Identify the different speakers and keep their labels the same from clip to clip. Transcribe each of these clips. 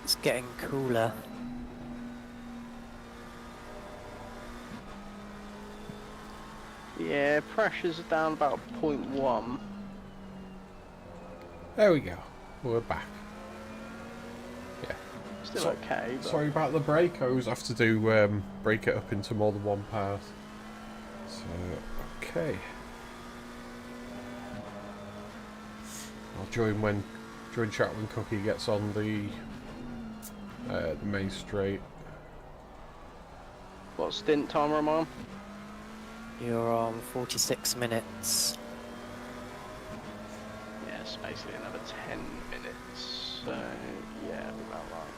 Speaker 1: It's getting cooler.
Speaker 2: Yeah, pressure's down about 0.1.
Speaker 3: There we go. We're back. Yeah.
Speaker 2: Still okay, but...
Speaker 3: Sorry about the break. I always have to do break it up into more than one part. So, okay. I'll join chat when Cookie gets on the main straight.
Speaker 2: What stint timer am I on?
Speaker 1: You're on 46 minutes.
Speaker 2: Yeah, it's basically another 10 minutes. So, yeah, about right.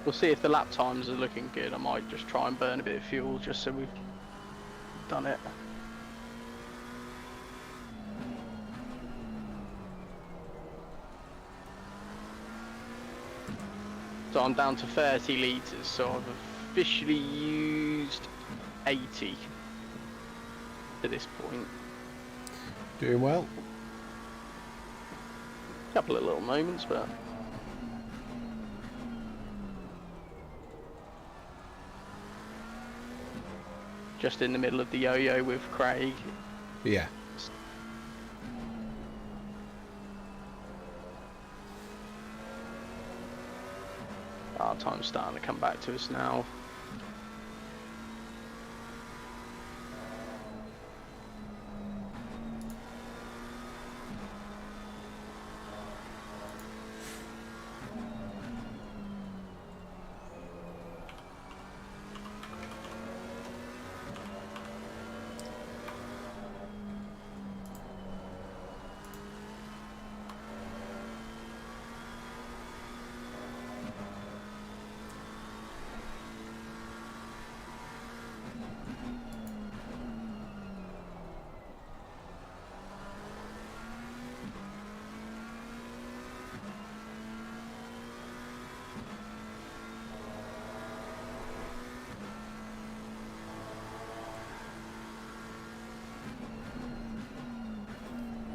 Speaker 2: We'll see if the lap times are looking good. I might just try and burn a bit of fuel just so we've done it. So I'm down to 30 litres, so I've officially used 80 to this point.
Speaker 3: Doing well.
Speaker 2: Couple of little moments, but just in the middle of the yo-yo with Craig.
Speaker 3: Yeah.
Speaker 2: Our time's starting to come back to us now.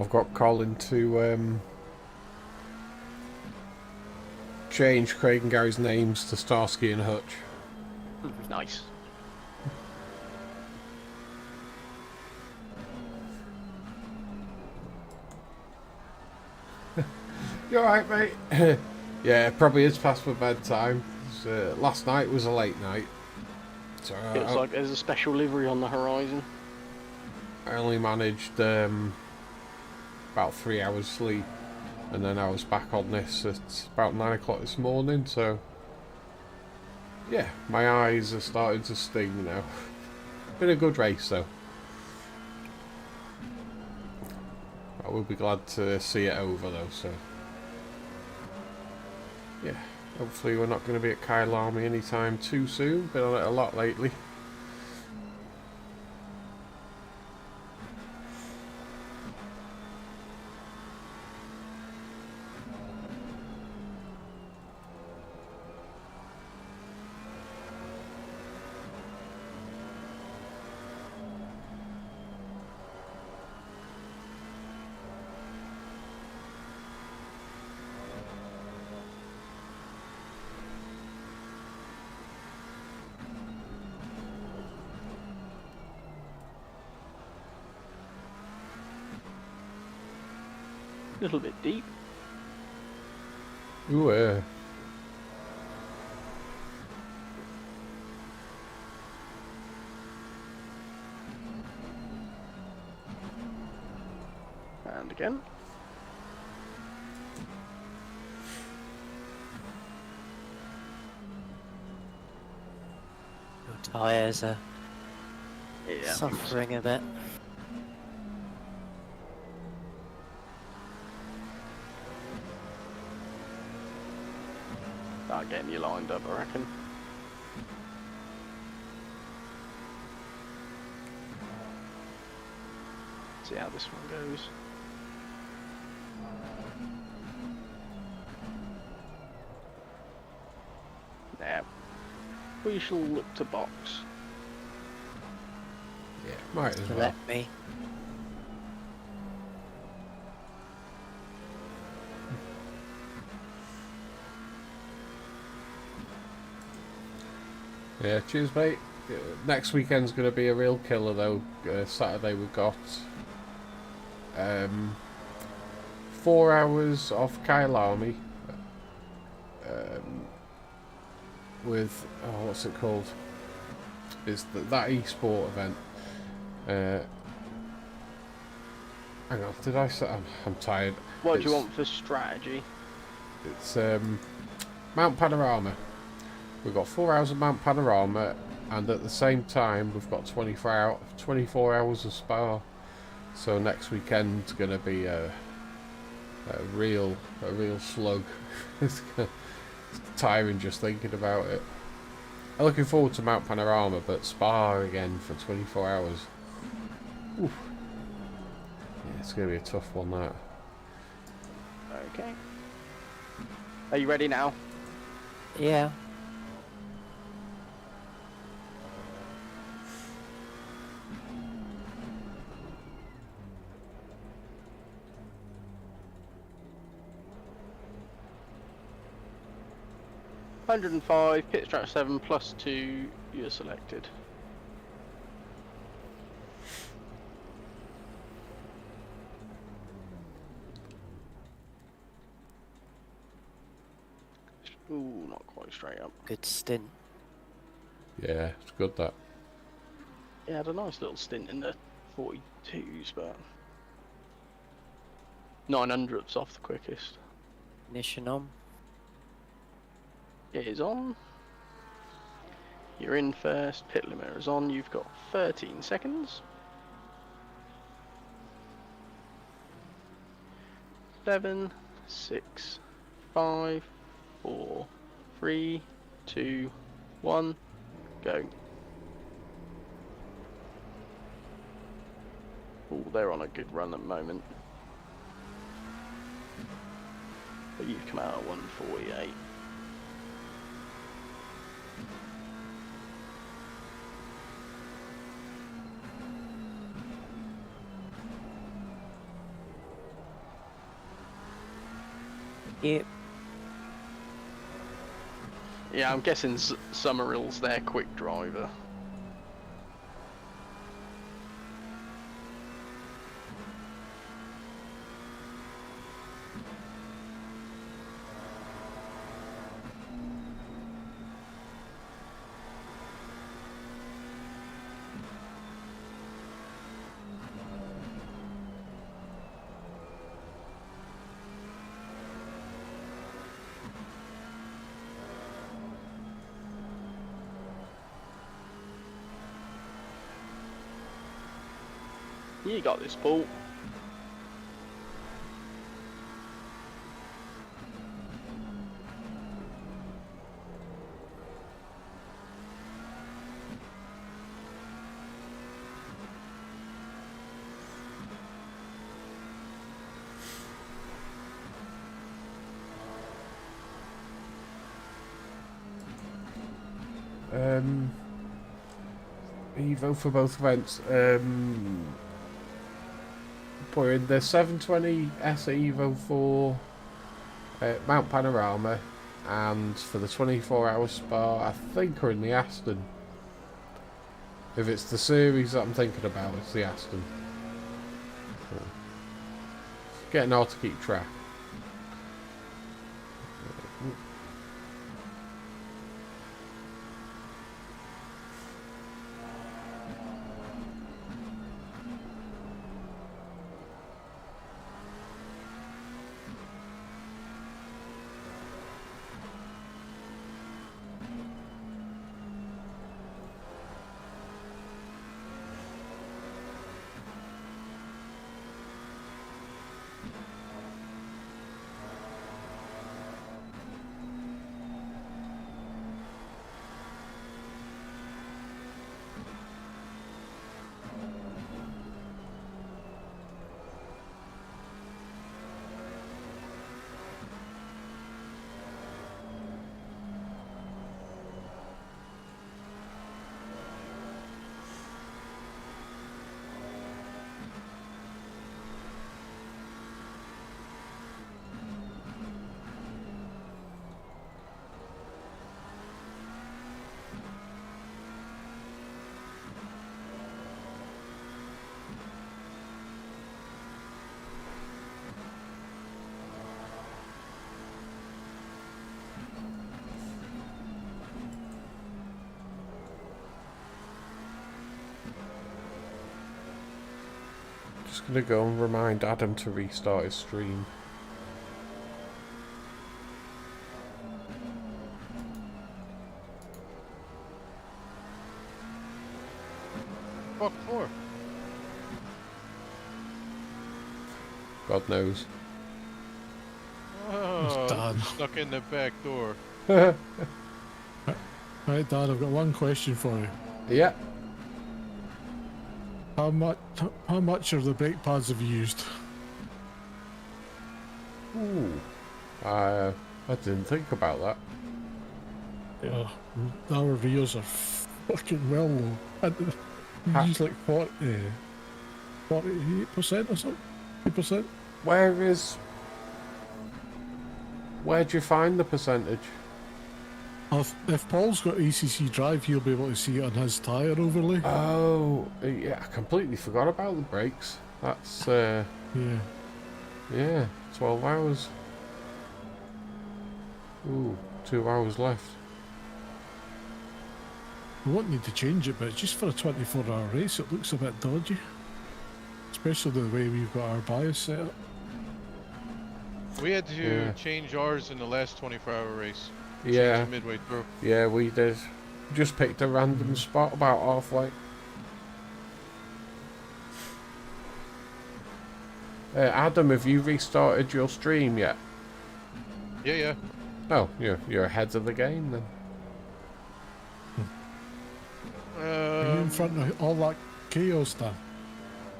Speaker 3: I've got Colin to change Craig and Gary's names to Starsky and Hutch.
Speaker 2: Nice.
Speaker 3: You alright, mate? Yeah, probably is past my bedtime. Last night was a late night. So
Speaker 2: Feels like there's a special livery on the horizon.
Speaker 3: I only managed about 3 hours sleep, and then I was back on this at about 9 o'clock this morning, so yeah, my eyes are starting to sting now. Been a good race though. I will be glad to see it over though, so yeah, hopefully we're not going to be at Kyalami anytime too soon. Been on it a lot lately.
Speaker 2: A little bit deep.
Speaker 3: Ooh,
Speaker 2: And again.
Speaker 1: Your tyres are
Speaker 2: Yeah.
Speaker 1: suffering a bit.
Speaker 2: Start getting you lined up, I reckon. See how this one goes. Now, we shall look to box.
Speaker 3: yeah. Might as
Speaker 1: You
Speaker 3: well.
Speaker 1: let me.
Speaker 3: Yeah, cheers, mate. Next weekend's going to be a real killer, though. Saturday we've got 4 hours of Kyalami with what's it called? It's that e-sport event. Hang on, did I say I'm tired?
Speaker 2: What do you want for strategy?
Speaker 3: It's Mount Panorama. We've got 4 hours of Mount Panorama, and at the same time we've got 24 hours of Spa. So next weekend's going to be a real slug. It's tiring just thinking about it. I'm looking forward to Mount Panorama, but Spa again for 24 hours. Oof. Yeah, it's going to be a tough one, that.
Speaker 2: Okay. Are you ready now?
Speaker 1: Yeah.
Speaker 2: $105, pit strat 7 plus 2, you're selected. Ooh, not quite straight up.
Speaker 1: Good stint.
Speaker 3: Yeah, it's good, that.
Speaker 2: Yeah, had a nice little stint in the 42s, but 900's off the quickest.
Speaker 1: Ignition on.
Speaker 2: It is on. You're in first, pit limiter is on, you've got 13 seconds. 7, 6, 5, 4, 3, 2, 1, go. Oh, they're on a good run at the moment. But you've come out at 148.
Speaker 1: Yep.
Speaker 2: Yeah, I'm guessing Summerill's their quick driver. You got this, Paul.
Speaker 3: Evo for both events. Put in the 720 S Evo for Mount Panorama, and for the 24-hour Spa, I think are in the Aston. If it's the series that I'm thinking about, it's the Aston. Getting hard to keep track. gonna go and remind Adam to restart his stream.
Speaker 4: Fuck for?
Speaker 3: God knows.
Speaker 4: Oh,
Speaker 5: done.
Speaker 4: stuck in the back door.
Speaker 5: Right, Dad, I've got one question for you.
Speaker 3: Yeah.
Speaker 5: How much of the brake pads have you used?
Speaker 3: Ooh. I didn't think about that.
Speaker 5: Yeah, our rears are fucking well low. We
Speaker 3: Ha-
Speaker 5: use like 48% or something. 8%.
Speaker 3: Where'd you find the percentage?
Speaker 5: If Paul's got ACC drive, he'll be able to see it on his tyre overlay.
Speaker 3: Oh, yeah, I completely forgot about the brakes. That's,
Speaker 5: Yeah.
Speaker 3: yeah, 12 hours. Ooh, 2 hours left.
Speaker 5: We won't need to change it, but just for a 24-hour race, it looks a bit dodgy. Especially the way we've got our bias set up.
Speaker 4: We had to
Speaker 3: Yeah.
Speaker 4: change ours in the last 24-hour race. Changed
Speaker 3: Yeah,
Speaker 4: it midway through.
Speaker 3: yeah, we did. Just picked a random spot about halfway. Adam, have you restarted your stream yet?
Speaker 4: Yeah, yeah.
Speaker 3: Oh, you're ahead of the game then.
Speaker 5: Are you in front of all that chaos now?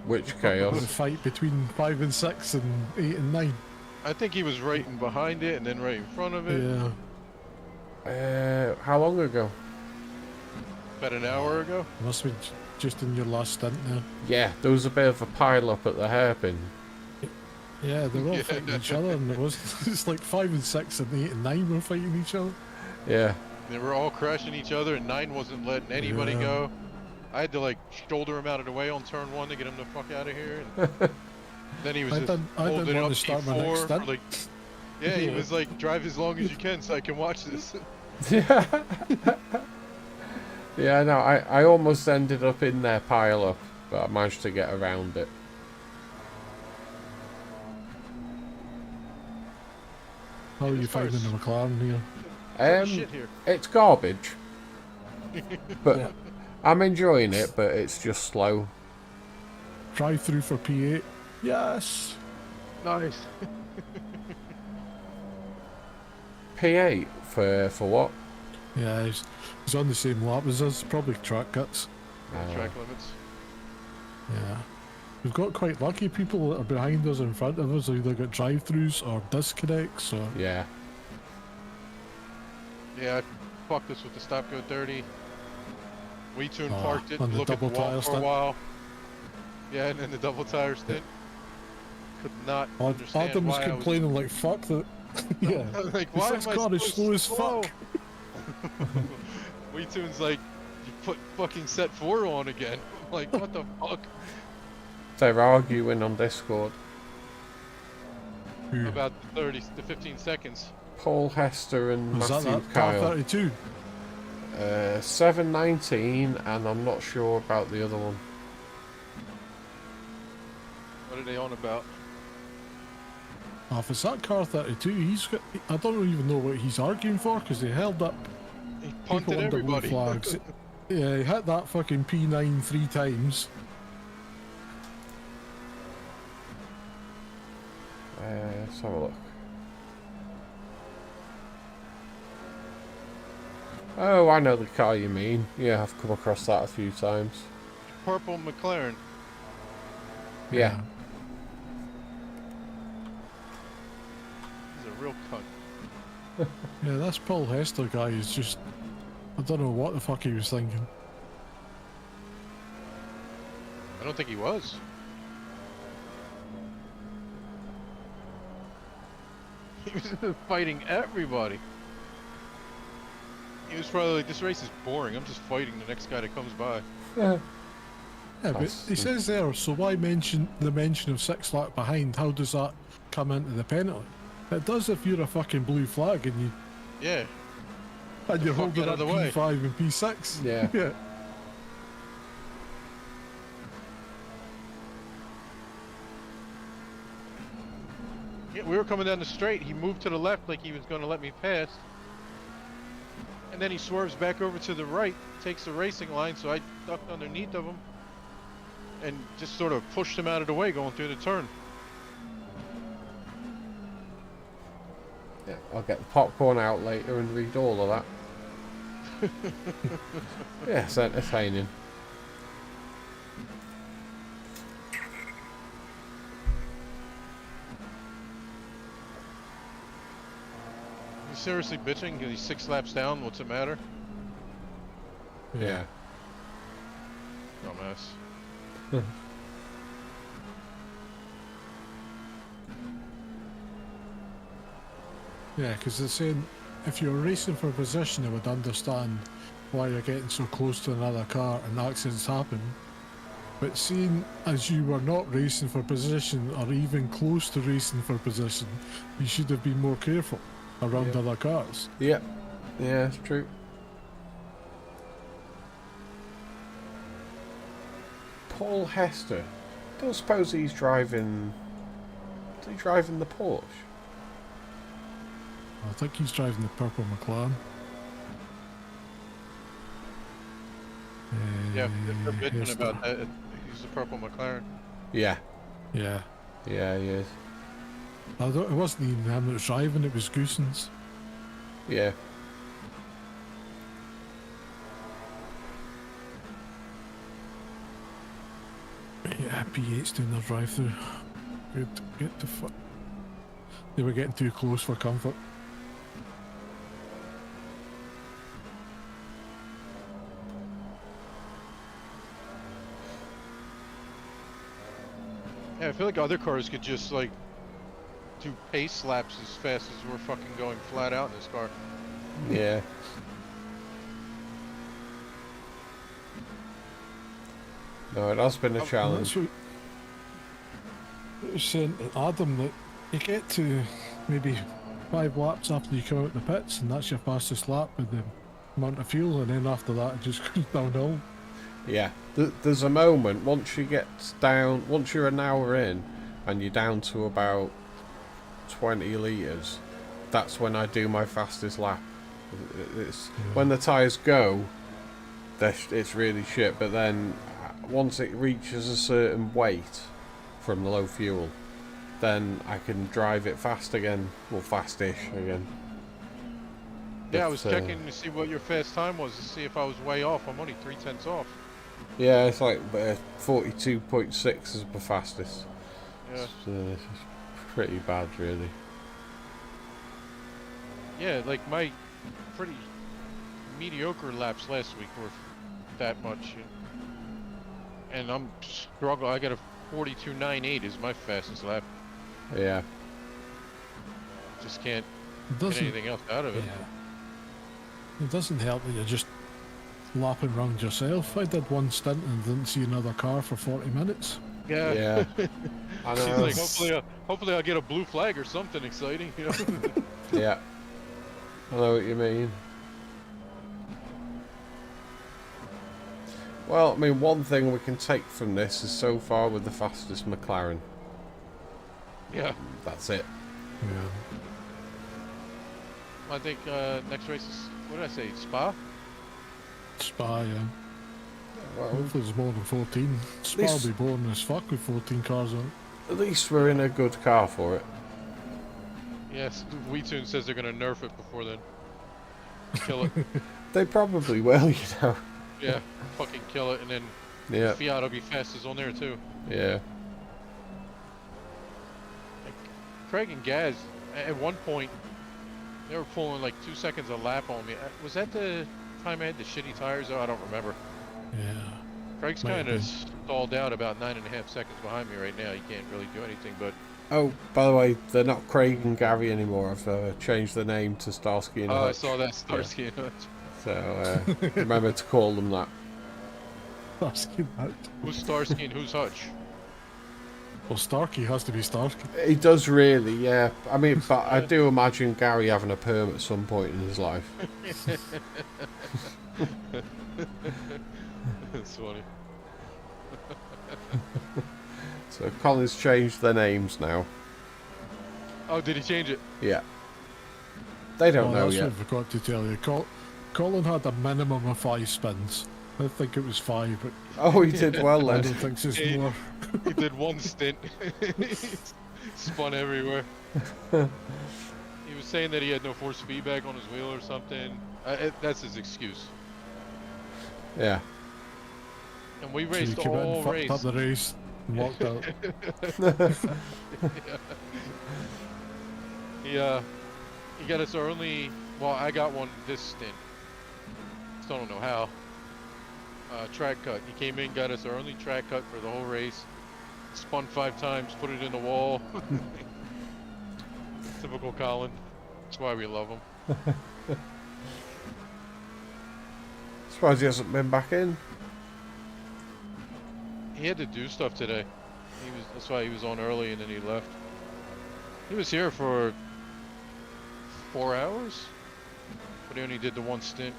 Speaker 3: Which
Speaker 5: The
Speaker 3: chaos?
Speaker 5: fight between 5 and 6 and 8 and 9.
Speaker 4: I think he was right in behind it and then right in front of it.
Speaker 5: Yeah.
Speaker 3: How long ago?
Speaker 4: About an hour ago.
Speaker 5: Must have been just in your last stint there.
Speaker 3: Yeah, there was a bit of a pile up at the hairpin.
Speaker 5: Yeah, they were all
Speaker 4: Yeah.
Speaker 5: fighting each other, and it was it's like 5 and 6 and 8 and 9 were fighting each other.
Speaker 3: Yeah.
Speaker 4: They were all crashing each other and 9 wasn't letting anybody
Speaker 5: Yeah.
Speaker 4: go. I had to like shoulder him out of the way on turn 1 to get him the fuck out of here. And then he was
Speaker 5: I
Speaker 4: just
Speaker 5: didn't
Speaker 4: holding
Speaker 5: want
Speaker 4: up
Speaker 5: to start my next
Speaker 4: P4 for
Speaker 5: stint.
Speaker 4: like, yeah, he was like, drive as long as you can so I can watch this.
Speaker 3: Yeah. Yeah, no, I almost ended up in their pile up, but I managed to get around it.
Speaker 5: How are you
Speaker 4: As far
Speaker 5: finding
Speaker 4: as-
Speaker 5: the McLaren here?
Speaker 4: Shit here.
Speaker 3: It's garbage, but
Speaker 5: Yeah.
Speaker 3: I'm enjoying it. But it's just slow.
Speaker 5: Drive through for P8. Yes.
Speaker 4: Nice.
Speaker 3: P8 for what?
Speaker 5: Yeah, he's on the same lap as us. Probably track cuts.
Speaker 4: Track limits.
Speaker 5: Yeah. We've got quite lucky. People that are behind us and in front of us have either got drive-throughs or disconnects. Or
Speaker 3: Yeah.
Speaker 4: Yeah, I fucked this with the stop go 30. WeTune
Speaker 5: Oh,
Speaker 4: parked it
Speaker 5: on
Speaker 4: and
Speaker 5: the
Speaker 4: looked at the
Speaker 5: double
Speaker 4: wall
Speaker 5: tire
Speaker 4: for a
Speaker 5: stint?
Speaker 4: while. Yeah, and then the double tire stint. Could not understand
Speaker 5: Adam was
Speaker 4: why
Speaker 5: complaining like, "Fuck that." Yeah.
Speaker 4: I was like, why
Speaker 5: This
Speaker 4: am I
Speaker 5: car is
Speaker 4: so
Speaker 5: slow as fuck.
Speaker 4: WeTune's like, you put fucking set 4 on again. I'm like, what the fuck?
Speaker 3: They're arguing on Discord.
Speaker 5: Who?
Speaker 4: About the 30 to 15 seconds.
Speaker 3: Paul Hester and
Speaker 5: Was that
Speaker 3: Matthew
Speaker 5: that car
Speaker 3: Kyle.
Speaker 5: 32?
Speaker 3: 719, and I'm not sure about the other one.
Speaker 4: What are they on about?
Speaker 5: Oh, if it's that car 32, he's got. I don't even know what he's arguing for because they held up
Speaker 4: He
Speaker 5: people
Speaker 4: punted
Speaker 5: under blue
Speaker 4: everybody.
Speaker 5: flags. Yeah, he hit that fucking P9 3 times.
Speaker 3: Let's have a look. Oh, I know the car you mean. Yeah, I've come across that a few times.
Speaker 4: Purple McLaren.
Speaker 3: Yeah.
Speaker 4: He's a real cunt.
Speaker 5: Yeah, this Paul Hester guy is just. I don't know what the fuck he was thinking.
Speaker 4: I don't think he was. He was fighting everybody. He was probably like, this race is boring. I'm just fighting the next guy that comes by.
Speaker 5: Yeah, but
Speaker 3: That's-
Speaker 5: he says there, so why mention the mention of 6 lap behind? How does that come into the penalty? It does if you're a fucking blue flag and
Speaker 4: Yeah.
Speaker 5: you're
Speaker 4: fuck
Speaker 5: holding
Speaker 4: out
Speaker 5: up
Speaker 4: of the way.
Speaker 5: P5 and P6.
Speaker 3: Yeah.
Speaker 5: Yeah.
Speaker 4: Yeah, we were coming down the straight. He moved to the left like he was going to let me pass. And then he swerves back over to the right, takes the racing line, so I ducked underneath of him. And just sort of pushed him out of the way going through the turn.
Speaker 3: Yeah, I'll get the popcorn out later and read all of that. Yeah, it's entertaining.
Speaker 4: He's seriously bitching? He's 6 laps down. What's it matter?
Speaker 3: Yeah.
Speaker 4: Dumbass.
Speaker 5: Yeah, because they're saying if you're racing for position, I would understand why you're getting so close to another car and accidents happen. But seeing as you were not racing for position or even close to racing for position, you should have been more careful around
Speaker 3: Yeah.
Speaker 5: other cars.
Speaker 3: Yeah. Yeah, it's true. Paul Hester. Don't suppose he's driving. Is he driving the Porsche?
Speaker 5: I think he's driving the purple McLaren.
Speaker 4: Yeah, they're bitching
Speaker 5: Hester.
Speaker 4: about that. He's the purple McLaren.
Speaker 3: Yeah.
Speaker 5: Yeah.
Speaker 3: Yeah, he is.
Speaker 5: It wasn't even him that was driving, it was Goosens.
Speaker 3: Yeah.
Speaker 5: Yeah, P8's doing their drive-through. Good. Get the fuck. They were getting too close for comfort.
Speaker 4: Yeah, I feel like other cars could just like do pace laps as fast as we're fucking going flat out in this car.
Speaker 3: Yeah. No, it has been a challenge.
Speaker 5: That's what it was saying to Adam, that you get to maybe 5 laps after you come out the pits, and that's your fastest lap with the amount of fuel, and then after that it just goes downhill.
Speaker 3: Yeah. There's a moment once you get down, once you're an hour in, and you're down to about 20 litres. That's when I do my fastest lap. When the tyres go, it's really shit. But then once it reaches a certain weight from the low fuel, then I can drive it fast again, or fast-ish again.
Speaker 4: Yeah, I
Speaker 3: But,
Speaker 4: was checking to see what your fast time was to see if I was way off. I'm only 3/10 off.
Speaker 3: Yeah, it's like 42.6 is the fastest.
Speaker 4: Yeah.
Speaker 3: It's pretty bad, really.
Speaker 4: Yeah, like my pretty mediocre laps last week were that much. And I'm struggling. I got a 42.98 is my fastest lap.
Speaker 3: Yeah.
Speaker 4: Just can't
Speaker 5: It
Speaker 4: get
Speaker 5: doesn't,
Speaker 4: anything else out of it.
Speaker 5: yeah. It doesn't help that you're just lapping around yourself. I did one stint and didn't see another car for 40 minutes.
Speaker 4: Yeah.
Speaker 3: Yeah. I
Speaker 4: She's
Speaker 3: know.
Speaker 4: like, hopefully I'll get a blue flag or something exciting, you know?
Speaker 3: Yeah. I know what you mean. Well, I mean, one thing we can take from this is so far with the fastest McLaren.
Speaker 4: Yeah.
Speaker 3: That's it.
Speaker 5: Yeah.
Speaker 4: I think next race is, what did I say, Spa?
Speaker 5: Spa, yeah.
Speaker 3: Well,
Speaker 5: Hopefully there's more than 14. Spa will be boring as fuck with 14 cars on it.
Speaker 3: at least we're in a good car for it.
Speaker 4: Yes, WeTune says they're going to nerf it before then. Kill it.
Speaker 3: They probably will, you know.
Speaker 4: Yeah, fucking kill it, and then
Speaker 3: Yeah.
Speaker 4: Fiat will be fastest on there too.
Speaker 3: Yeah.
Speaker 4: Craig and Gaz, at one point, they were pulling like 2 seconds a lap on me. Was that the time I had the shitty tires? Oh, I don't remember.
Speaker 5: Yeah.
Speaker 4: Craig's
Speaker 5: Might have
Speaker 4: kind of
Speaker 5: been.
Speaker 4: stalled out about 9.5 seconds behind me right now. He can't really do anything, but
Speaker 3: Oh, by the way, they're not Craig and Gary anymore. I've changed the name to Starsky and
Speaker 4: oh, I
Speaker 3: Hutch.
Speaker 4: saw that Starsky and Hutch.
Speaker 3: So remember to call them that.
Speaker 5: Starsky that.
Speaker 4: Who's Starsky and who's Hutch?
Speaker 5: Well, Starkey has to be Starkey.
Speaker 3: He does really, yeah. I mean, but I do imagine Gary having a perm at some point in his life.
Speaker 4: That's funny.
Speaker 3: So Colin's changed their names now.
Speaker 4: Oh, did he change it?
Speaker 3: Yeah. They don't
Speaker 5: Oh,
Speaker 3: know
Speaker 5: that's
Speaker 3: yet.
Speaker 5: what I forgot to tell you. Colin had a minimum of 5 spins. I think it was 5, but
Speaker 3: Oh, he did well then.
Speaker 5: Brandon thinks it's
Speaker 4: He-
Speaker 5: more.
Speaker 4: He did one stint. He spun everywhere. He was saying that he had no force feedback on his wheel or something. That's his excuse.
Speaker 3: Yeah.
Speaker 4: And we
Speaker 5: So he
Speaker 4: raced
Speaker 5: came in,
Speaker 4: all
Speaker 5: fucked
Speaker 4: race.
Speaker 5: up the race, and walked out.
Speaker 4: He got us our only. Well, I got one this stint. Still don't know how. Track cut. He came in, got us our only track cut for the whole race. Spun 5 times, put it in the wall. Typical Colin. That's why we love him.
Speaker 3: Surprised he hasn't been back in.
Speaker 4: He had to do stuff today. That's why he was on early and then he left. He was here for 4 hours, but he only did the one stint.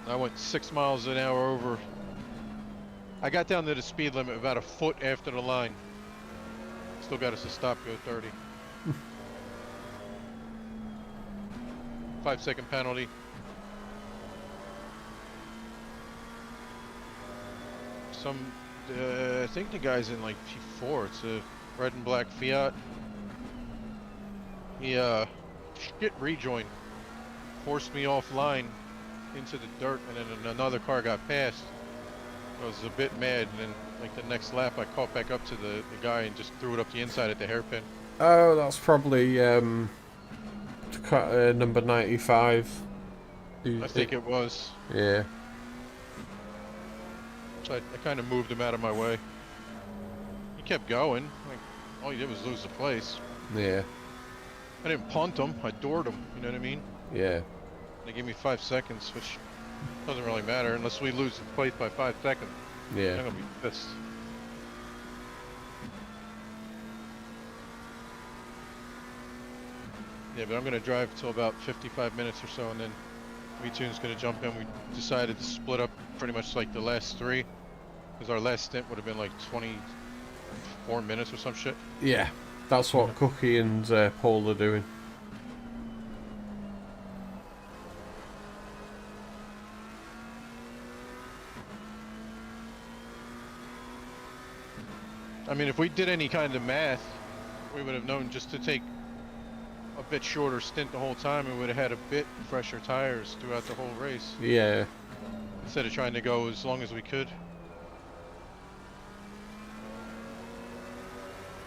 Speaker 4: I went 6 miles an hour over. I got down to the speed limit about a foot after the line. Still got us to stop, go 30. 5-second penalty. I think the guy's in like P4. It's a red and black Fiat. He shit rejoin, forced me offline into the dirt, and then another car got past. I was a bit mad, and then like the next lap I caught back up to the guy and just threw it up the inside at the hairpin.
Speaker 3: Oh, that's probably number 95.
Speaker 4: I think it was.
Speaker 3: Yeah.
Speaker 4: So I kind of moved him out of my way. He kept going. Like, all he did was lose the place.
Speaker 3: Yeah.
Speaker 4: I didn't punt him. I doored him. You know what I mean?
Speaker 3: Yeah.
Speaker 4: They gave me 5 seconds, which doesn't really matter unless we lose the place by 5 seconds. I'm
Speaker 3: Yeah.
Speaker 4: gonna be pissed. Yeah, but I'm gonna drive till about 55 minutes or so, and then WeTune's gonna jump in. We decided to split up pretty much like the last 3, because our last stint would have been like 24 minutes or some shit.
Speaker 3: Yeah. That's what Cookie and Paul are doing.
Speaker 4: I mean, if we did any kind of math, we would have known just to take a bit shorter stint the whole time, and we would have had a bit fresher tires throughout the whole race,
Speaker 3: Yeah.
Speaker 4: instead of trying to go as long as we could.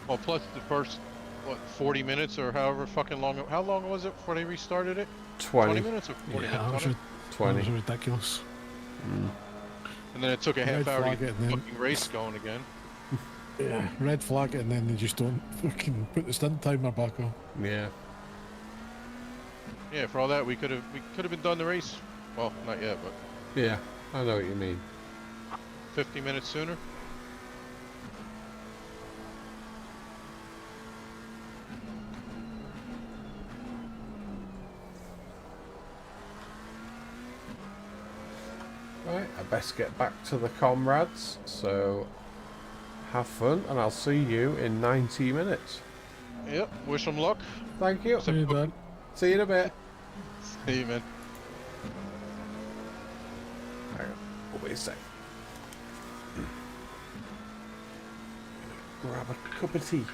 Speaker 4: Well, plus the first, what, 40 minutes or however fucking long, how long was it before they restarted it? 20
Speaker 3: 20.
Speaker 4: minutes or 40
Speaker 5: Yeah,
Speaker 4: minutes? 20?
Speaker 5: that
Speaker 3: 20.
Speaker 5: was ridiculous.
Speaker 4: And then it took a half
Speaker 5: Red
Speaker 4: hour to
Speaker 5: flag
Speaker 4: get
Speaker 5: it
Speaker 4: the
Speaker 5: and then-
Speaker 4: fucking race going again.
Speaker 5: Yeah, red flag it, and then they just don't fucking put the stint timer back on.
Speaker 3: Yeah.
Speaker 4: Yeah, for all that, we could have been done the race. Well, not yet, but
Speaker 3: Yeah. I know what you mean.
Speaker 4: 50 minutes sooner.
Speaker 3: Right, I best get back to the comrades. So, have fun, and I'll see you in 90 minutes.
Speaker 4: Yep, wish them luck.
Speaker 3: Thank you.
Speaker 5: See you then.
Speaker 3: See you in a bit.
Speaker 4: See you, man.
Speaker 3: Hang on. Wait a sec. Grab a cup of tea.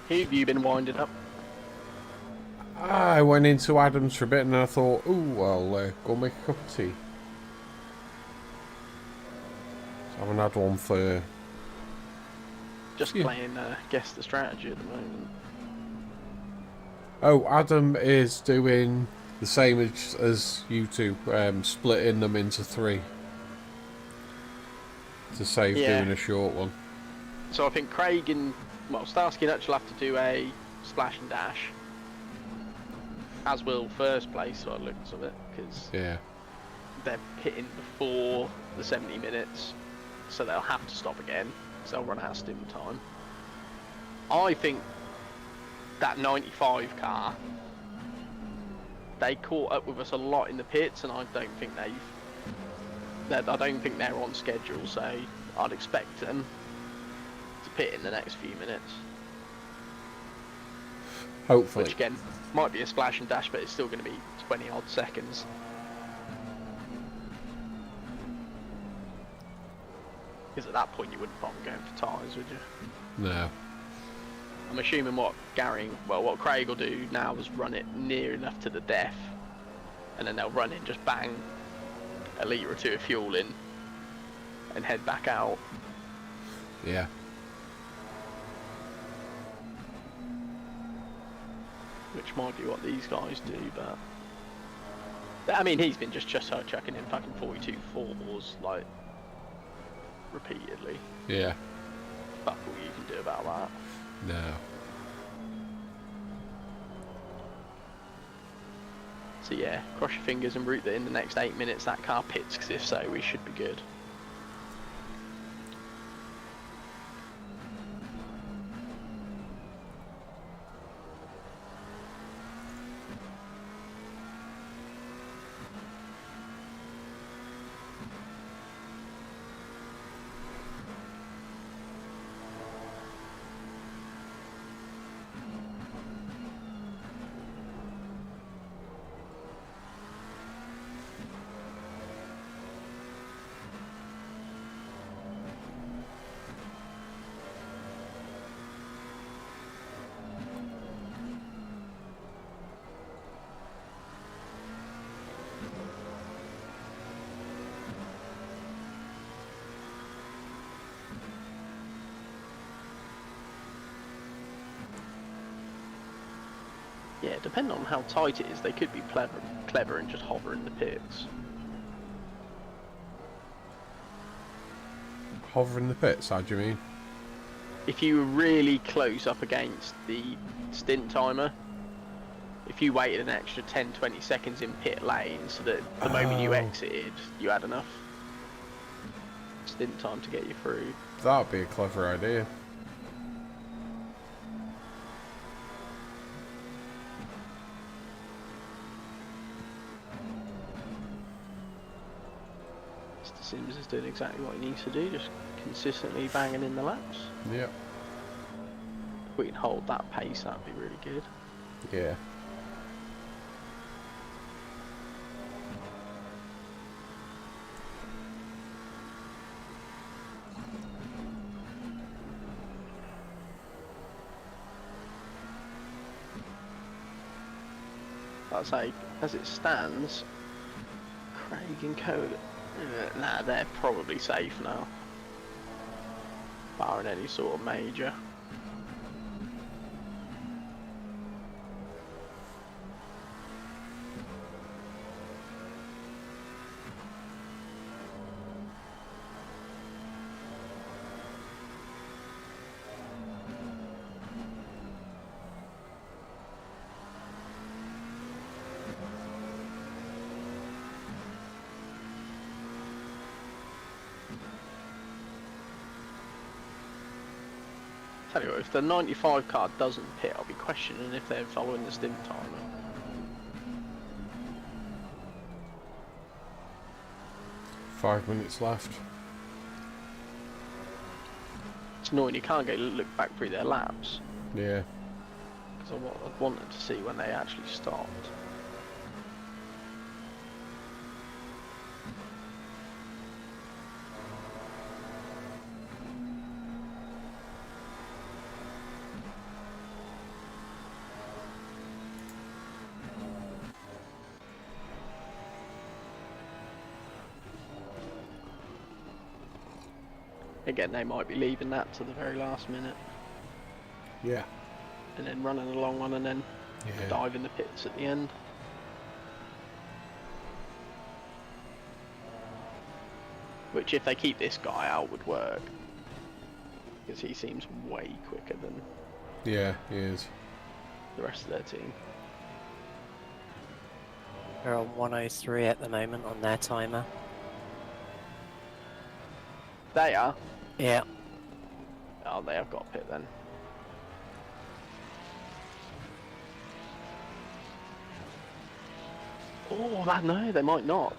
Speaker 2: Who have you been winding up?
Speaker 3: I went into Adams for a bit and I thought, ooh, I'll go make a cup of tea. So I haven't had one for...
Speaker 2: Just
Speaker 3: Yeah.
Speaker 2: playing Guess the Strategy at the moment.
Speaker 3: Oh, Adam is doing the same as you two, splitting them into 3 to save
Speaker 2: Yeah.
Speaker 3: doing a short one.
Speaker 2: So I think Craig and, well, Starsky and Hutch will have to do a splash and dash. As will first place, so I looked at it, because
Speaker 3: Yeah.
Speaker 2: they're pitting before the 70 minutes, so they'll have to stop again, so they'll run out of stim time. I think that 95 car, they caught up with us a lot in the pits, and I don't think I don't think they're on schedule, so I'd expect them to pit in the next few minutes.
Speaker 3: Hopefully.
Speaker 2: Which again, might be a splash and dash, but it's still going to be 20 odd seconds. Because at that point you wouldn't bother going for tyres, would you?
Speaker 3: No.
Speaker 2: I'm assuming what Craig will do now is run it near enough to the def, and then they'll run in, just bang a litre or 2 of fuel in, and head back out.
Speaker 3: Yeah.
Speaker 2: Which might be what these guys do, but I mean, he's been just chucking in fucking 42.4s like repeatedly.
Speaker 3: Yeah.
Speaker 2: Fuck all you can do about that.
Speaker 3: No.
Speaker 2: So yeah, cross your fingers and root that in the next 8 minutes that car pits, because if so, we should be good. Yeah, depending on how tight it is, they could be clever and just hover in the pits.
Speaker 3: Hover in the pits, how do you mean?
Speaker 2: If you were really close up against the stint timer, if you waited an extra 10-20 seconds in pit lane, so that the moment you
Speaker 3: Oh.
Speaker 2: exited, you had enough stint time to get you through.
Speaker 3: That'd be a clever idea.
Speaker 2: Mr. Sims is doing exactly what he needs to do, just consistently banging in the laps.
Speaker 3: Yep.
Speaker 2: If we can hold that pace, that'd be really good.
Speaker 3: Yeah.
Speaker 2: I'd say, as it stands, Craig and Co. Nah, they're probably safe now. Barring any sort of major. Tell you what, if the 95 car doesn't pit, I'll be questioning if they're following the stim timer.
Speaker 3: Five minutes left.
Speaker 2: It's annoying you can't go look back through their laps,
Speaker 3: Yeah.
Speaker 2: because I wanted to see when they actually stopped. Again, they might be leaving that to the very last minute
Speaker 3: Yeah.
Speaker 2: and then running a long one and then
Speaker 3: Yeah.
Speaker 2: dive in the pits at the end. Which, if they keep this guy out, would work. Because he seems way quicker than
Speaker 3: Yeah, he is.
Speaker 2: the rest of their team.
Speaker 1: They're on 103 at the moment on their timer.
Speaker 2: They are.
Speaker 1: Yeah.
Speaker 2: Oh, they have got a pit then. Oh, that no, they might not.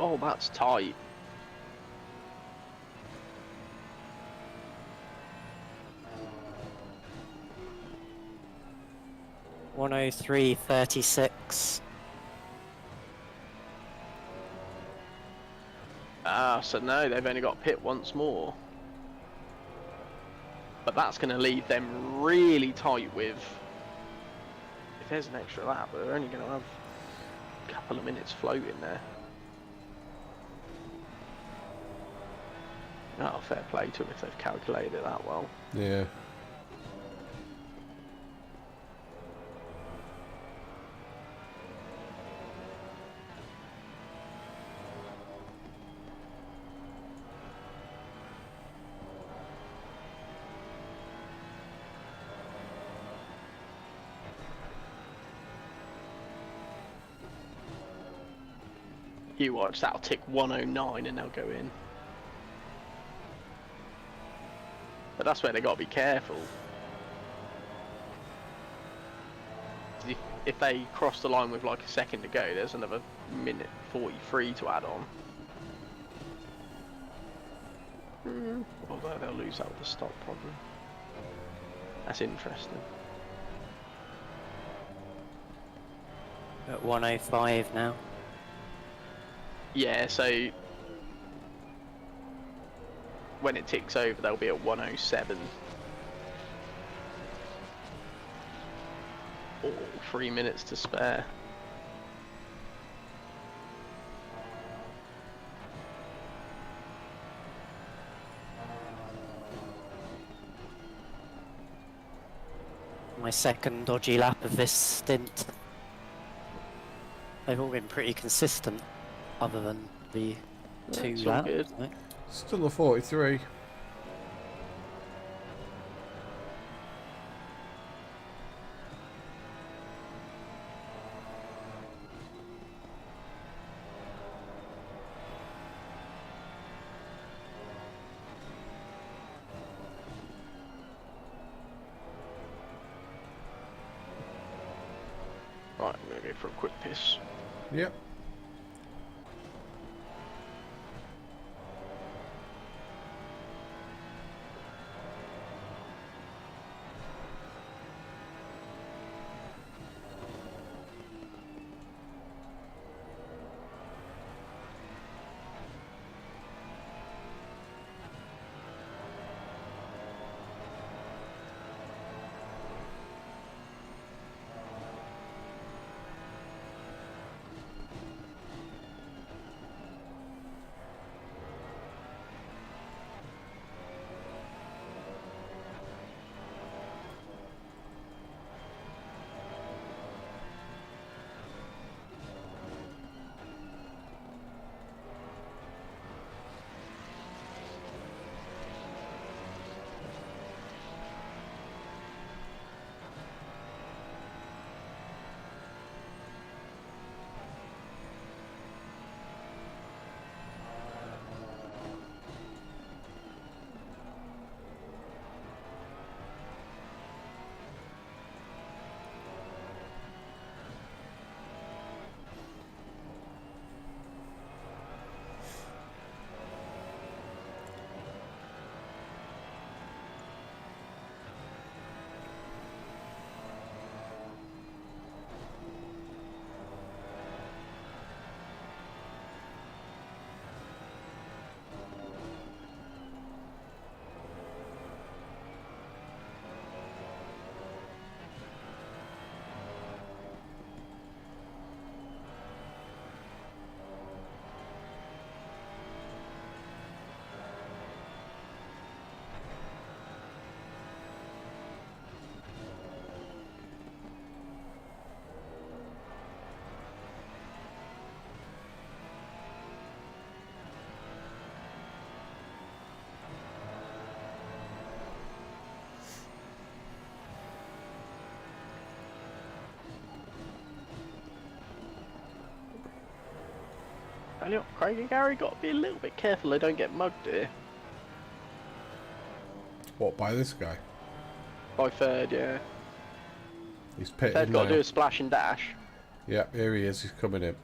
Speaker 2: Oh, that's tight.
Speaker 1: One oh three 36.
Speaker 2: Ah, so no, they've only got pit once more. But that's going to leave them really tight with... If there's an extra lap, they're only going to have a couple of minutes floating there. Oh, fair play to them if they've calculated it that well.
Speaker 3: Yeah.
Speaker 2: You watch, that'll tick 109 and they'll go in. But that's where they got to be careful. If they cross the line with like a second to go, there's another minute 43 to add on. Although they'll lose out with the stop probably. That's interesting.
Speaker 1: At 105 now.
Speaker 2: Yeah, so when it ticks over, they'll be at 107. Oh, 3 minutes to spare.
Speaker 1: My second dodgy lap of this stint. They've all been pretty consistent, other than the two
Speaker 2: It's all
Speaker 1: laps.
Speaker 2: good.
Speaker 1: Right?
Speaker 3: Still a 43.
Speaker 2: Right, I'm going to go for a quick piss.
Speaker 3: Yep.
Speaker 2: Elliot, Craig and Gary got to be a little bit careful they don't get mugged here.
Speaker 3: What, by this guy?
Speaker 2: By third, yeah.
Speaker 3: He's pitting
Speaker 2: Third's
Speaker 3: now.
Speaker 2: got to do a splash and dash.
Speaker 3: Yeah, here he is. He's coming in.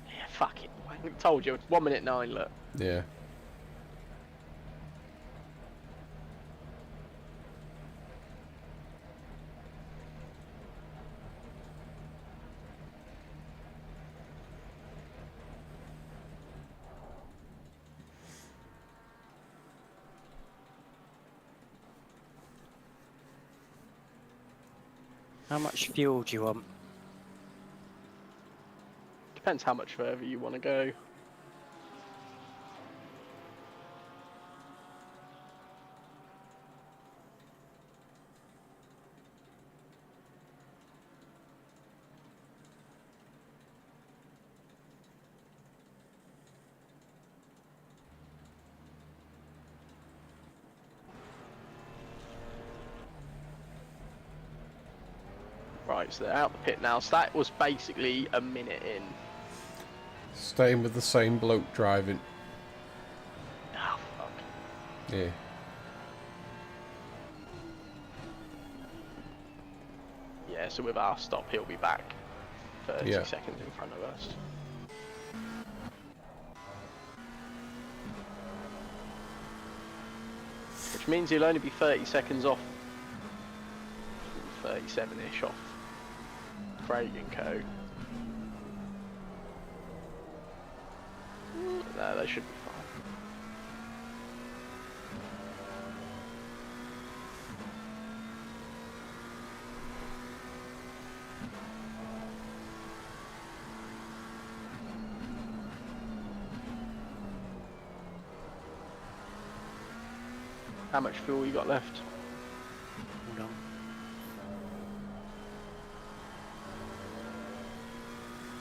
Speaker 2: Yeah, fuck it. I told you, it's 1 minute 9, look.
Speaker 3: Yeah.
Speaker 1: How much fuel do you want?
Speaker 2: Depends how much further you want to go. Right, so they're out the pit now. So that was basically a minute in.
Speaker 3: Staying with the same bloke driving.
Speaker 2: Oh, fuck.
Speaker 3: Yeah.
Speaker 2: Yeah, so with our stop, he'll be back 30
Speaker 3: Yeah.
Speaker 2: seconds in front of us. Which means he'll only be 30 seconds off. 37-ish off Craig and Co. No, they should be fine. How much fuel you got left?
Speaker 1: Hold on.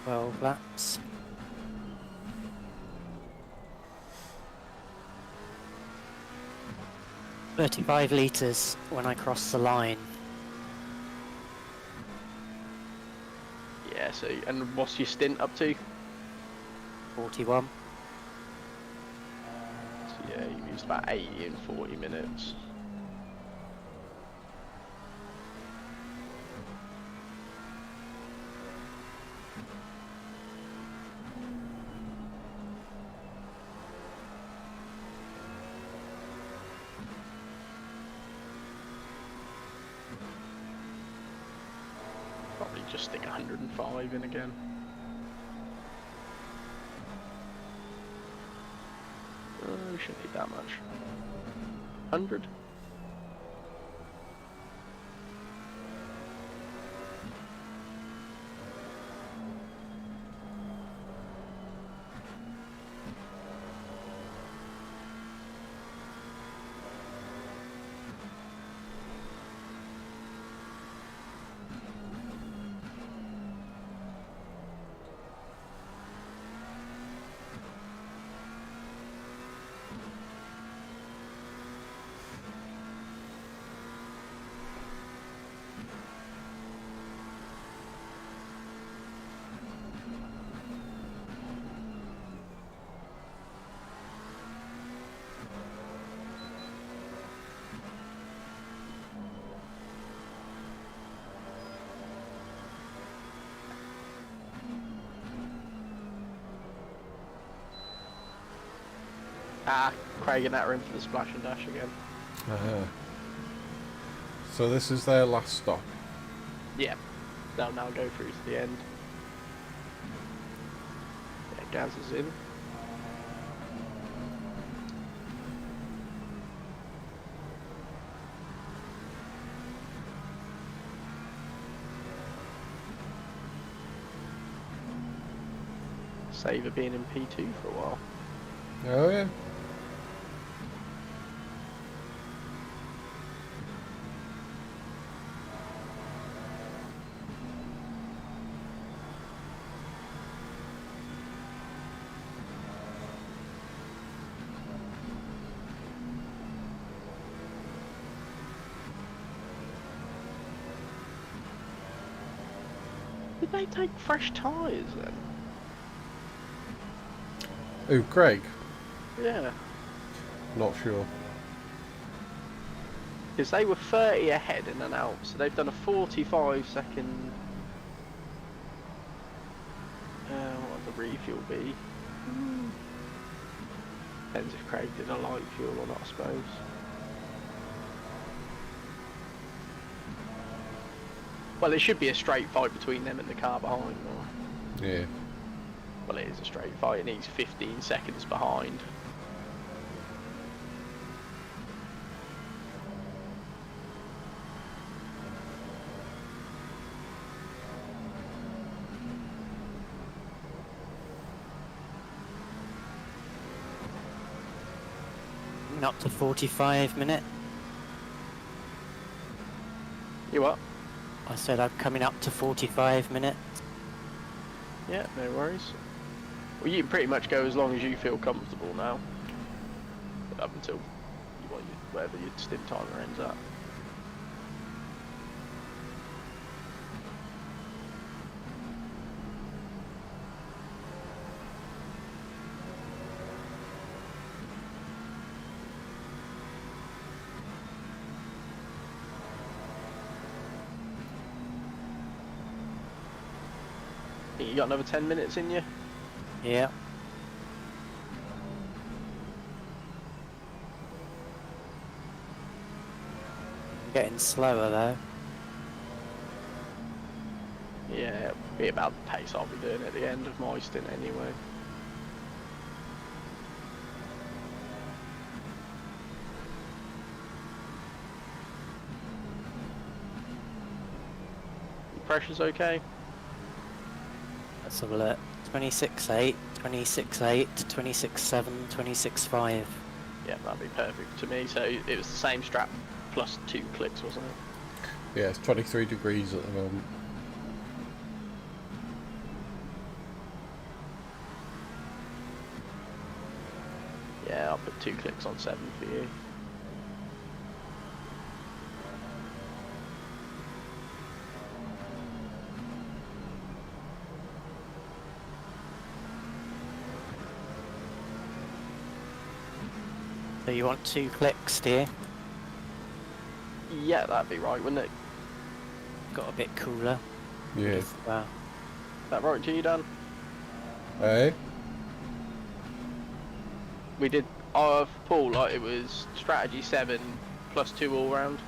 Speaker 1: 12 laps. $35 litres when I cross the line.
Speaker 2: Yeah, so, and what's your stint up to?
Speaker 1: 41.
Speaker 2: So yeah, you used about 80 in 40 minutes. Probably just stick 105 in again. We shouldn't need that much. 100? Ah, Craig and that are in for the splash and dash again.
Speaker 3: So this is their last stop.
Speaker 2: Yeah, they'll now go through to the end. Yeah, Gaz is in. Saver being in P2 for a while.
Speaker 3: Oh yeah.
Speaker 2: Did they take fresh tyres then?
Speaker 3: Who, Craig?
Speaker 2: Yeah.
Speaker 3: Not sure.
Speaker 2: Because they were 30 ahead in and out, so they've done a 45-second. What would the refuel be? Depends if Craig did a light fuel or not, I suppose. Well, it should be a straight fight between them and the car behind. Or...
Speaker 3: Yeah.
Speaker 2: Well, it is a straight fight, and he's 15 seconds behind.
Speaker 1: Up to 45 minute.
Speaker 2: You what?
Speaker 1: I said I'm coming up to 45 minutes.
Speaker 2: Yeah, no worries. Well, you can pretty much go as long as you feel comfortable now. Up until whatever your stint timer ends at. Think you got another 10 minutes in you?
Speaker 1: Yeah. Getting slower though.
Speaker 2: Yeah, it'll be about the pace I'll be doing at the end of my stint anyway. Pressure's okay?
Speaker 1: Let's have a look. 26.8, 26.8, 26.7, 26.5.
Speaker 2: Yeah, that'd be perfect to me. So it was the same strap plus 2 clicks, wasn't it?
Speaker 3: Yeah, it's 23 degrees at the moment.
Speaker 2: Yeah, I'll put 2 clicks on 7 for you.
Speaker 1: So you want 2 clicks, do you?
Speaker 2: Yeah, that'd be right, wouldn't it?
Speaker 1: Got a bit cooler.
Speaker 3: Yeah.
Speaker 2: Is that right to you, Dan?
Speaker 3: Hey?
Speaker 2: We did, Paul, like it was strategy 7 plus 2 all round.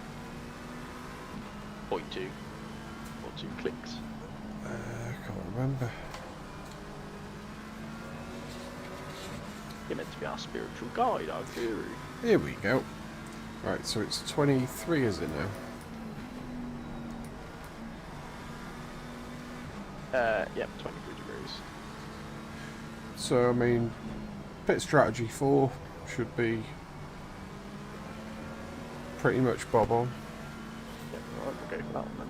Speaker 2: 0.2 or 2 clicks.
Speaker 3: I can't remember.
Speaker 2: You're meant to be our spiritual guide, our guru.
Speaker 3: Here we go. Right, so it's 23, is it now?
Speaker 2: Yep, 23 degrees.
Speaker 3: So, I mean, pit strategy 4 should be pretty much bob on.
Speaker 2: Yep, alright, we'll go for that one then.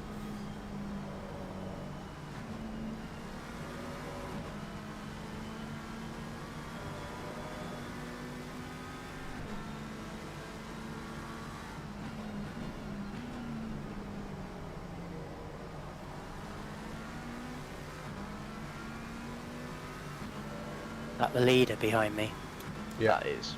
Speaker 1: That the leader behind me.
Speaker 3: Yeah.
Speaker 2: That is.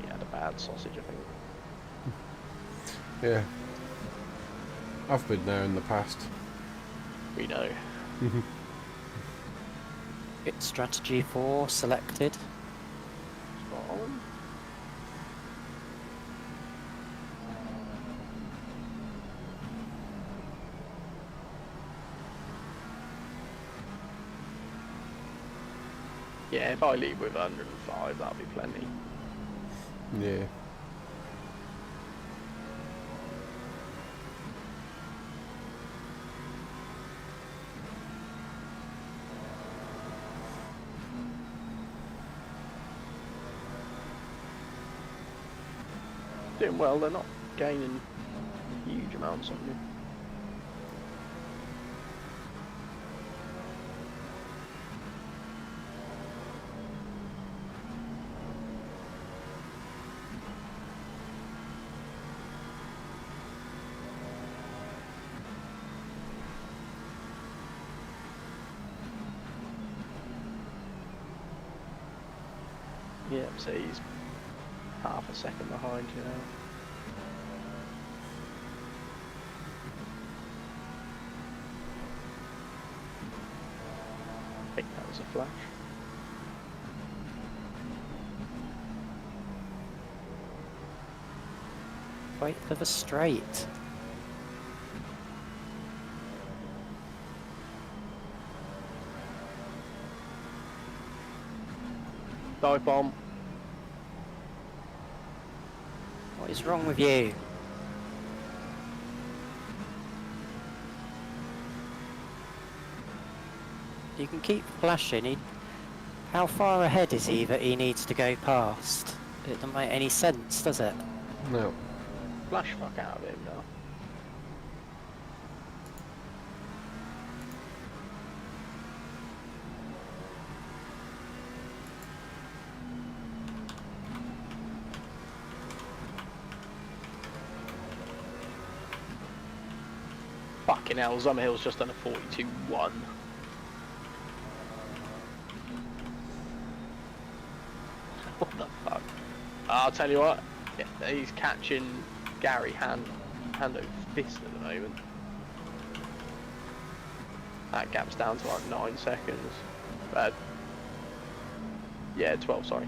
Speaker 2: He had a bad sausage, I think.
Speaker 3: Yeah. I've been there in the past.
Speaker 2: We know.
Speaker 1: Pit strategy 4 selected.
Speaker 2: Spot on. Yeah, if I leave with 105, that'll be plenty.
Speaker 3: Yeah.
Speaker 2: Doing well, they're not gaining huge amounts on you. Yeah, so he's half a second behind you now. I think that was a flash.
Speaker 1: Wait for the straight.
Speaker 2: Dive bomb.
Speaker 1: What is wrong with you? You can keep flashing. How far ahead is he that he needs to go past? It doesn't make any sense, does it?
Speaker 3: No.
Speaker 2: Flash fuck out of him now. Fucking hell, Zumhill's just done a 42-1. What the fuck? I'll tell you what, yeah, he's catching Gary hand over fist at the moment. That gap's down to like 9 seconds. Yeah, 12, sorry.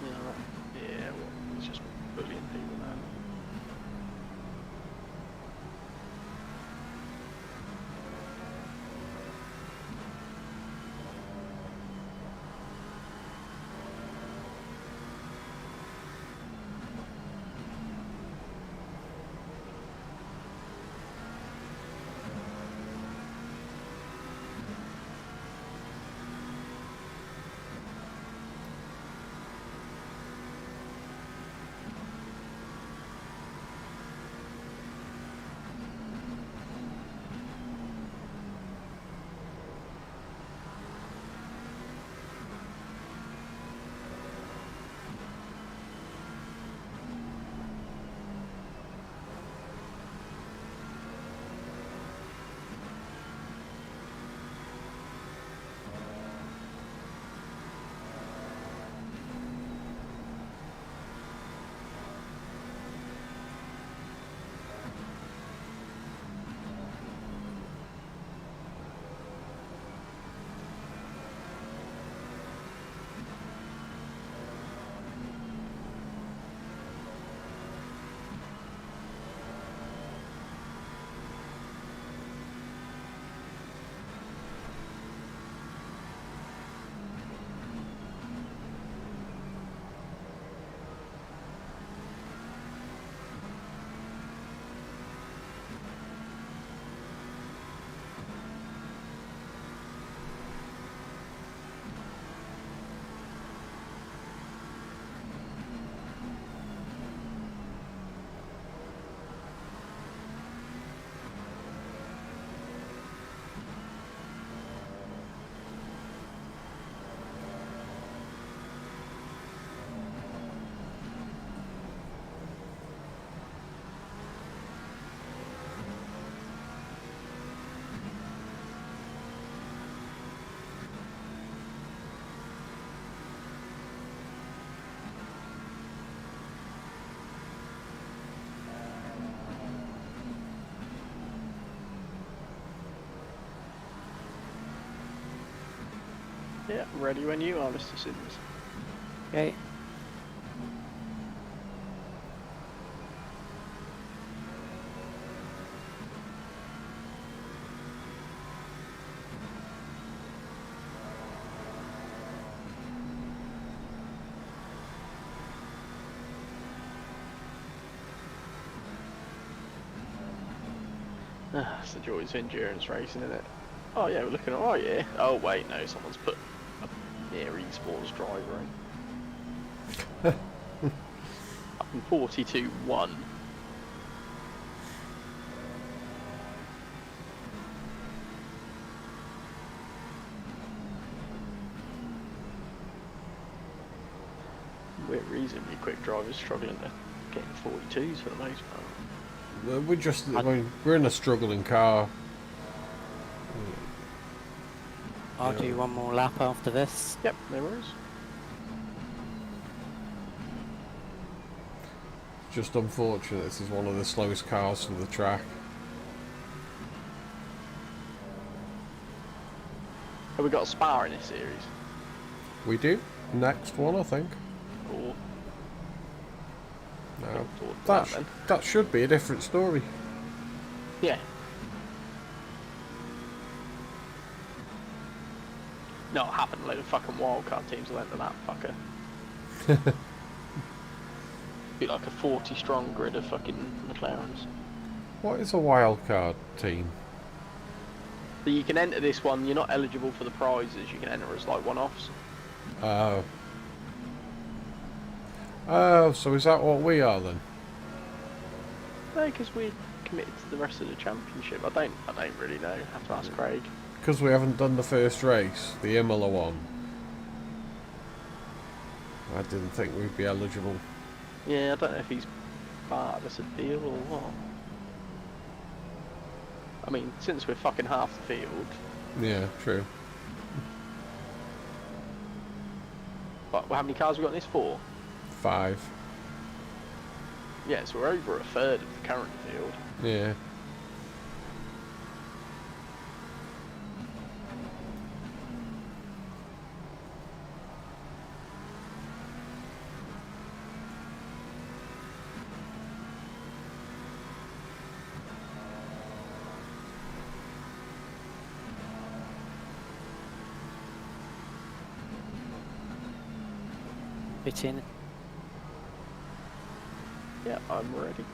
Speaker 2: Yeah, well, he's just bullying people now. Yeah, ready when you are, Mr. Sims.
Speaker 1: Okay.
Speaker 2: It's the joys of endurance racing, isn't it? Oh yeah, we're looking alright here. Oh wait, no, someone's put a near esports driver in. And 42.1. We're reasonably quick drivers struggling to get in 42s for the most part.
Speaker 3: We're just, I mean, we're in a struggling car.
Speaker 1: I'll
Speaker 3: Yeah.
Speaker 1: do one more lap after this.
Speaker 2: Yep, no worries.
Speaker 3: Just unfortunate, this is one of the slowest cars for the track.
Speaker 2: Have we got a Spa in this series?
Speaker 3: We do. Next one, I think.
Speaker 2: Or
Speaker 3: No,
Speaker 2: towards
Speaker 3: that,
Speaker 2: then?
Speaker 3: that should be a different story.
Speaker 2: Yeah. No, it happened. A load of fucking wildcard teams will enter that fucker. Be like a 40-strong grid of fucking McLarens.
Speaker 3: What is a wildcard team?
Speaker 2: So you can enter this one. You're not eligible for the prizes. You can enter as like one-offs.
Speaker 3: Oh. Oh, so is that what we are then?
Speaker 2: No, because we're committed to the rest of the championship. I don't really know. Have to ask Craig.
Speaker 3: Because we haven't done the first race, the Imola one. I didn't think we'd be eligible.
Speaker 2: Yeah, I don't know if he's part of this deal or what. I mean, since we're fucking half the field,
Speaker 3: Yeah, true.
Speaker 2: but how many cars we got in this? 4?
Speaker 3: 5.
Speaker 2: Yeah, so we're over a third of the current field.
Speaker 3: Yeah.
Speaker 1: Bit in.
Speaker 2: Yeah, I'm ready.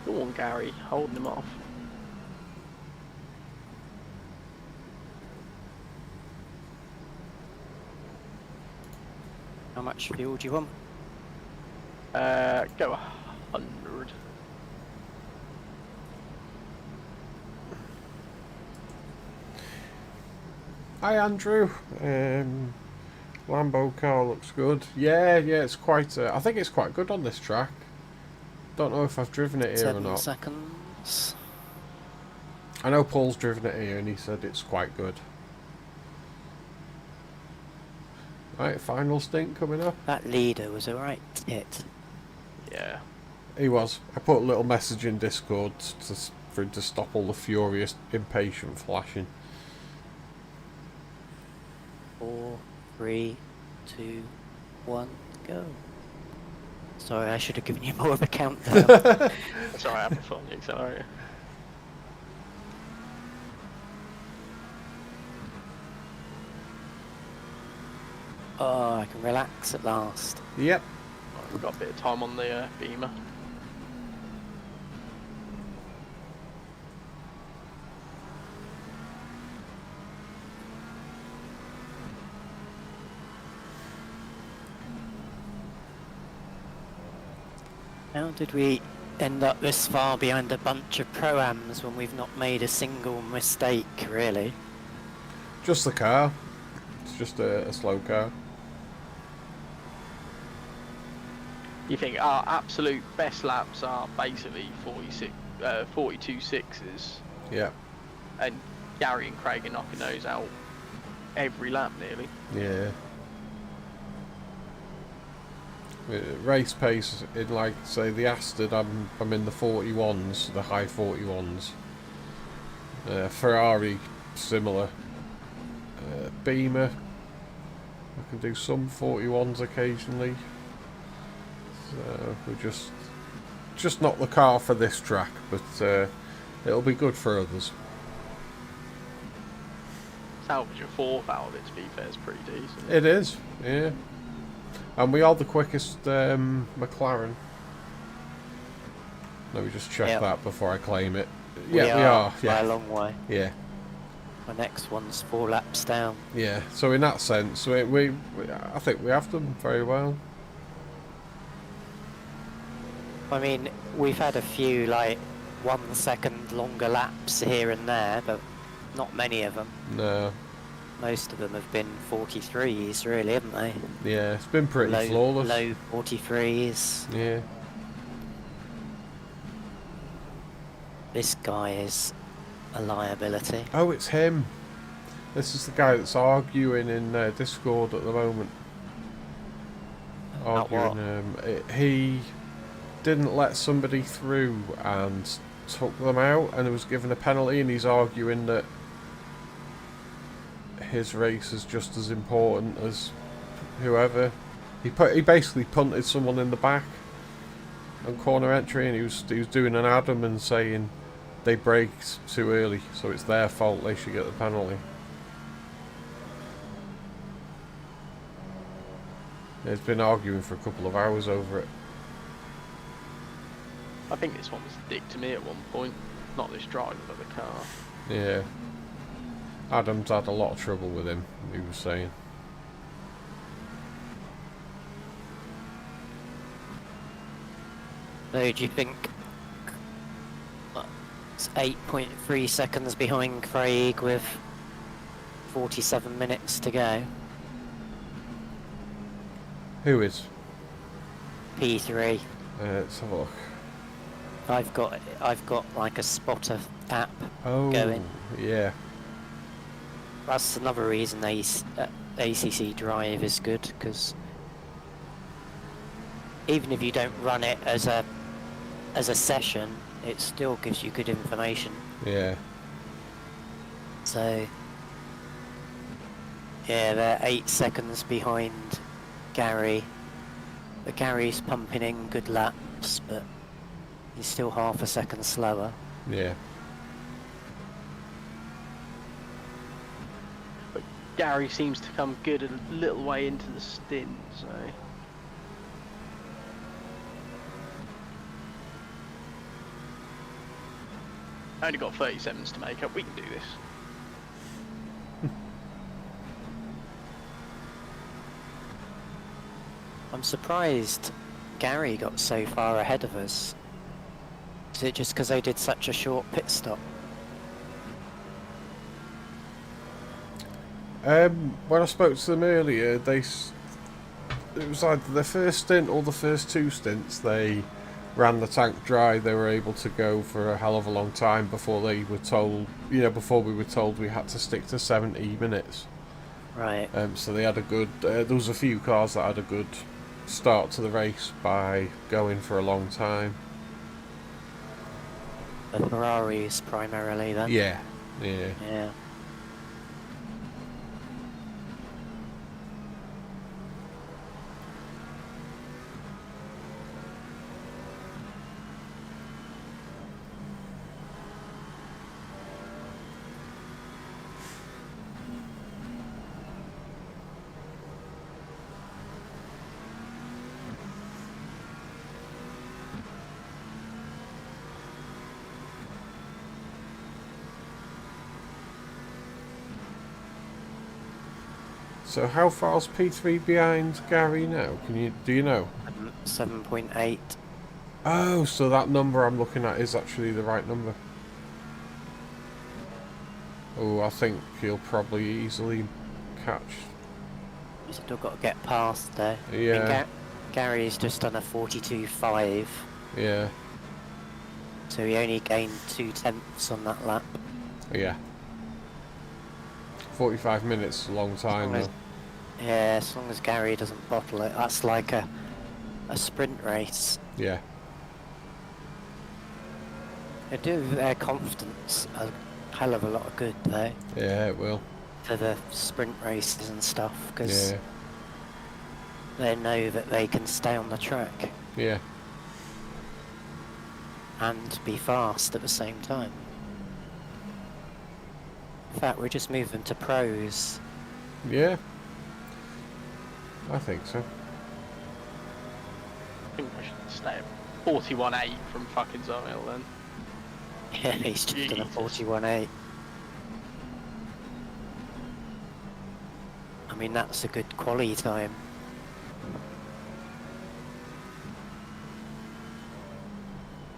Speaker 2: Go on, Gary, holding him off.
Speaker 1: How much fuel do you want?
Speaker 2: Go 100.
Speaker 3: Hi Andrew. Lambo car looks good. Yeah, it's quite. I think it's quite good on this track. Don't know if I've driven it here
Speaker 1: 7
Speaker 3: or not.
Speaker 1: seconds.
Speaker 3: I know Paul's driven it here and he said it's quite good. Right, final stint coming up.
Speaker 1: That leader was a right hit.
Speaker 2: Yeah.
Speaker 3: He was. I put a little message in Discord for him to stop all the furious, impatient flashing.
Speaker 1: 4, 3, 2, 1, go. Sorry, I should have given you more of a countdown.
Speaker 2: That's alright, I'm on the accelerator.
Speaker 1: Oh, I can relax at last.
Speaker 3: Yep.
Speaker 2: Right, we've got a bit of time on the beamer.
Speaker 1: How did we end up this far behind a bunch of pro-ams when we've not made a single mistake, really?
Speaker 3: Just the car. It's just a slow car.
Speaker 2: You think our absolute best laps are basically 42 sixes,
Speaker 3: Yeah.
Speaker 2: and Gary and Craig are knocking those out every lap nearly.
Speaker 3: Yeah. Race pace in, like, say, the Aston, I'm in the 41s, the high 41s. Ferrari, similar. Beamer, I can do some 41s occasionally. So we're just not the car for this track, but it'll be good for others.
Speaker 2: Salvage a 4th out of it, to be fair, is pretty decent.
Speaker 3: It is, yeah. And we are the quickest McLaren. Let me just check
Speaker 1: Yep.
Speaker 3: that before I claim it.
Speaker 1: We
Speaker 3: Yeah, we are.
Speaker 1: by
Speaker 3: Yeah,
Speaker 1: a long way.
Speaker 3: yeah.
Speaker 1: My next one's 4 laps down.
Speaker 3: Yeah, so in that sense, we I think we have done very well.
Speaker 1: I mean, we've had a few, like, 1 second longer laps here and there, but not many of them.
Speaker 3: No,
Speaker 1: Most of them have been 43s, really, haven't they?
Speaker 3: yeah, it's been pretty
Speaker 1: Low,
Speaker 3: flawless.
Speaker 1: low 43s.
Speaker 3: Yeah.
Speaker 1: This guy is a liability.
Speaker 3: Oh, it's him. This is the guy that's arguing in Discord at the moment.
Speaker 1: About what?
Speaker 3: He didn't let somebody through and took them out, and he was given a penalty, and he's arguing that his race is just as important as whoever. He basically punted someone in the back on corner entry, and he was doing an Adam and saying they braked too early, so it's their fault, they should get the penalty. He's been arguing for a couple of hours over it.
Speaker 2: I think this one was a dick to me at one point. Not this driver, but the car.
Speaker 3: Yeah. Adam's had a lot of trouble with him, he was saying.
Speaker 1: So do you think it's 8.3 seconds behind Craig with 47 minutes to go?
Speaker 3: Who is?
Speaker 1: P3.
Speaker 3: Let's have a look.
Speaker 1: I've got like a spotter app
Speaker 3: Oh,
Speaker 1: going.
Speaker 3: yeah.
Speaker 1: That's another reason ACC Drive is good, because even if you don't run it as a session, it still gives you good information.
Speaker 3: Yeah.
Speaker 1: So yeah, they're 8 seconds behind Gary. But Gary's pumping in good laps, but he's still half a second slower.
Speaker 3: Yeah.
Speaker 2: But Gary seems to come good a little way into the stint, so... I only got 37s to make up, we can do this.
Speaker 1: I'm surprised Gary got so far ahead of us. Is it just because they did such a short pit stop?
Speaker 3: When I spoke to them earlier, it was either the first stint or the first 2 stints, they ran the tank dry. They were able to go for a hell of a long time before they were told, before we were told we had to stick to 70 minutes.
Speaker 1: Right.
Speaker 3: So they had a good, there was a few cars that had a good start to the race by going for a long time.
Speaker 1: The Ferraris primarily then?
Speaker 3: Yeah.
Speaker 1: Yeah.
Speaker 3: So how far's P3 behind Gary now? Do you know?
Speaker 1: 7.8.
Speaker 3: Oh, so that number I'm looking at is actually the right number. Oh, I think he'll probably easily catch.
Speaker 1: You've still got to get past there.
Speaker 3: Yeah.
Speaker 1: I mean, Gary's just done a 42.5,
Speaker 3: Yeah.
Speaker 1: so he only gained 2/10 on that lap.
Speaker 3: Yeah. 45 minutes is a long time though.
Speaker 1: Yeah, as long as Gary doesn't bottle it, that's like a sprint race.
Speaker 3: Yeah.
Speaker 1: They do their confidence a hell of a lot of good though,
Speaker 3: Yeah, it will.
Speaker 1: for the sprint races and stuff, because
Speaker 3: Yeah.
Speaker 1: they know that they can stay on the track
Speaker 3: Yeah.
Speaker 1: and be fast at the same time. In fact, we're just moving to pros.
Speaker 3: Yeah. I think so.
Speaker 2: I think I should stay at 41.8 from fucking Zoil then.
Speaker 1: Yeah, he's just done a
Speaker 2: Jesus.
Speaker 1: 41.8. I mean, that's a good quality time.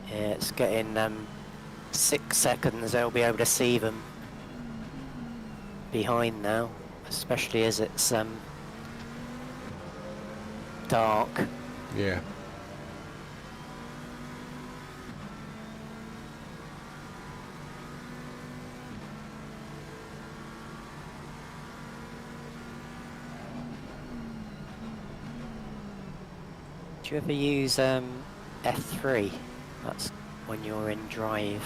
Speaker 1: Yeah, it's getting 6 seconds. They'll be able to see them behind now, especially as it's dark.
Speaker 3: Yeah.
Speaker 1: Do you ever use F3? That's when you're in drive,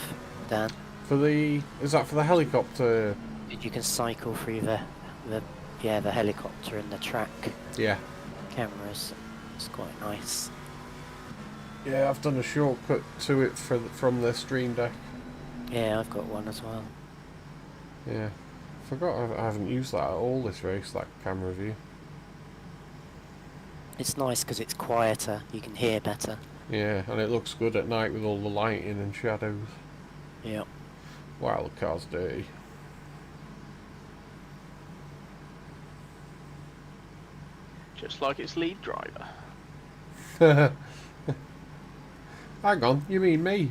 Speaker 1: Dan.
Speaker 3: For the... Is that for the helicopter?
Speaker 1: You can cycle through the helicopter and the track
Speaker 3: Yeah.
Speaker 1: cameras. It's quite nice.
Speaker 3: Yeah, I've done a shortcut to it from the Stream Deck.
Speaker 1: Yeah, I've got one as well.
Speaker 3: Yeah. Forgot I haven't used that at all this race, that camera view.
Speaker 1: It's nice because it's quieter. You can hear better.
Speaker 3: Yeah, and it looks good at night with all the lighting and shadows.
Speaker 1: Yep.
Speaker 3: Wow, the car's dirty.
Speaker 2: Just like its lead driver.
Speaker 3: Hang on, you mean me?